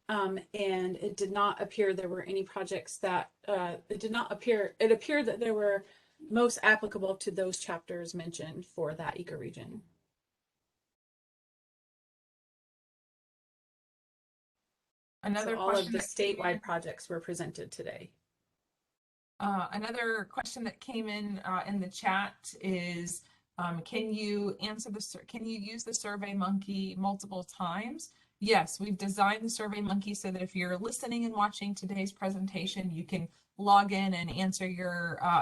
And it did not appear there were any projects that, it appeared that there were most applicable to those chapters mentioned for that ecoregion. Another So all of question the that came in- statewide projects were presented today. Another question that came in the chat is, can you use the Survey Monkey multiple times? Yes, we've designed the Survey Monkey so that if you're listening and watching today's presentation, you can log in and answer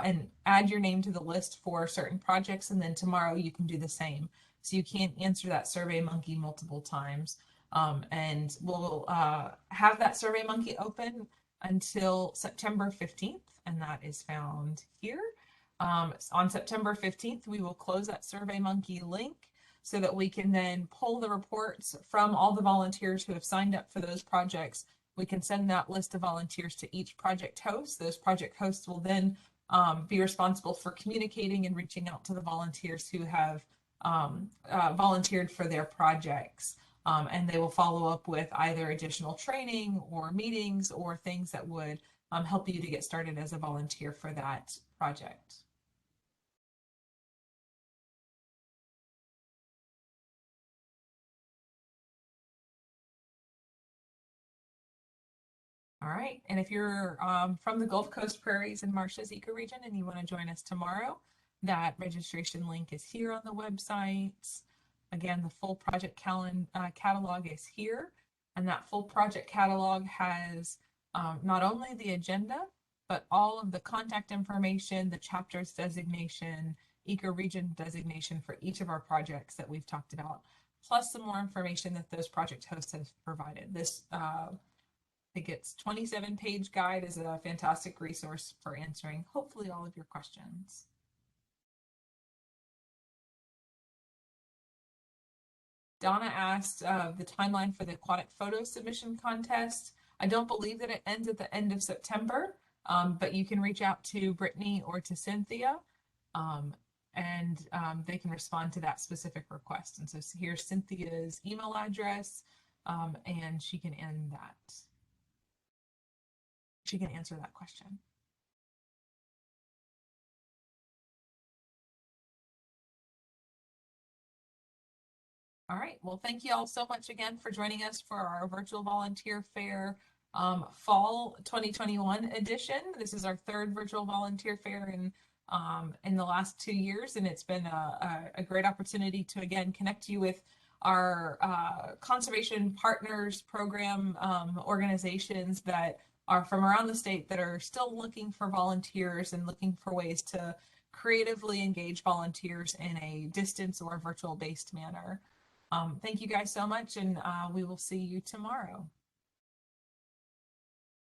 and add your name to the list for certain projects, and then tomorrow you can do the same. So you can't answer that Survey Monkey multiple times. And we'll have that Survey Monkey open until September 15th, and that is found here. On September 15th, we will close that SurveyMonkey link so that we can then pull the reports from all the volunteers who have signed up for those projects. We can send that list of volunteers to each project host. Those project hosts will then be responsible for communicating and reaching out to the volunteers who have volunteered for their projects. And they will follow up with either additional training or meetings or things that would help you to get started as a volunteer for that project. All right, and if you're from the Gulf Coast Prairies and Marshes ecoregion and you want to join us tomorrow, that registration link is here on the website. Again, the full project catalog is here, and that full project catalog has not only the agenda, but all of the contact information, the chapters designation, ecoregion designation for each of our projects that we've talked about, plus some more information that those project hosts have provided. This I think it's 27-page guide is a fantastic resource for answering hopefully all of your questions. Donna asked the timeline for the aquatic photo submission contest. I don't believe that it ends at the end of September, but you can reach out to Brittany or to Cynthia, and they can respond to that specific request. And so here's Cynthia's email address, and she can end that. She can answer that question. All right, well, thank you all so much again for joining us for our virtual volunteer fair fall 2021 edition. This is our third virtual volunteer fair in the last 2 years, and it's been a great opportunity to again connect you with our conservation partners program organizations that are from around the state that are still looking for volunteers and looking for ways to creatively engage volunteers in a distance or virtual based manner. Thank you guys so much, and we will see you tomorrow.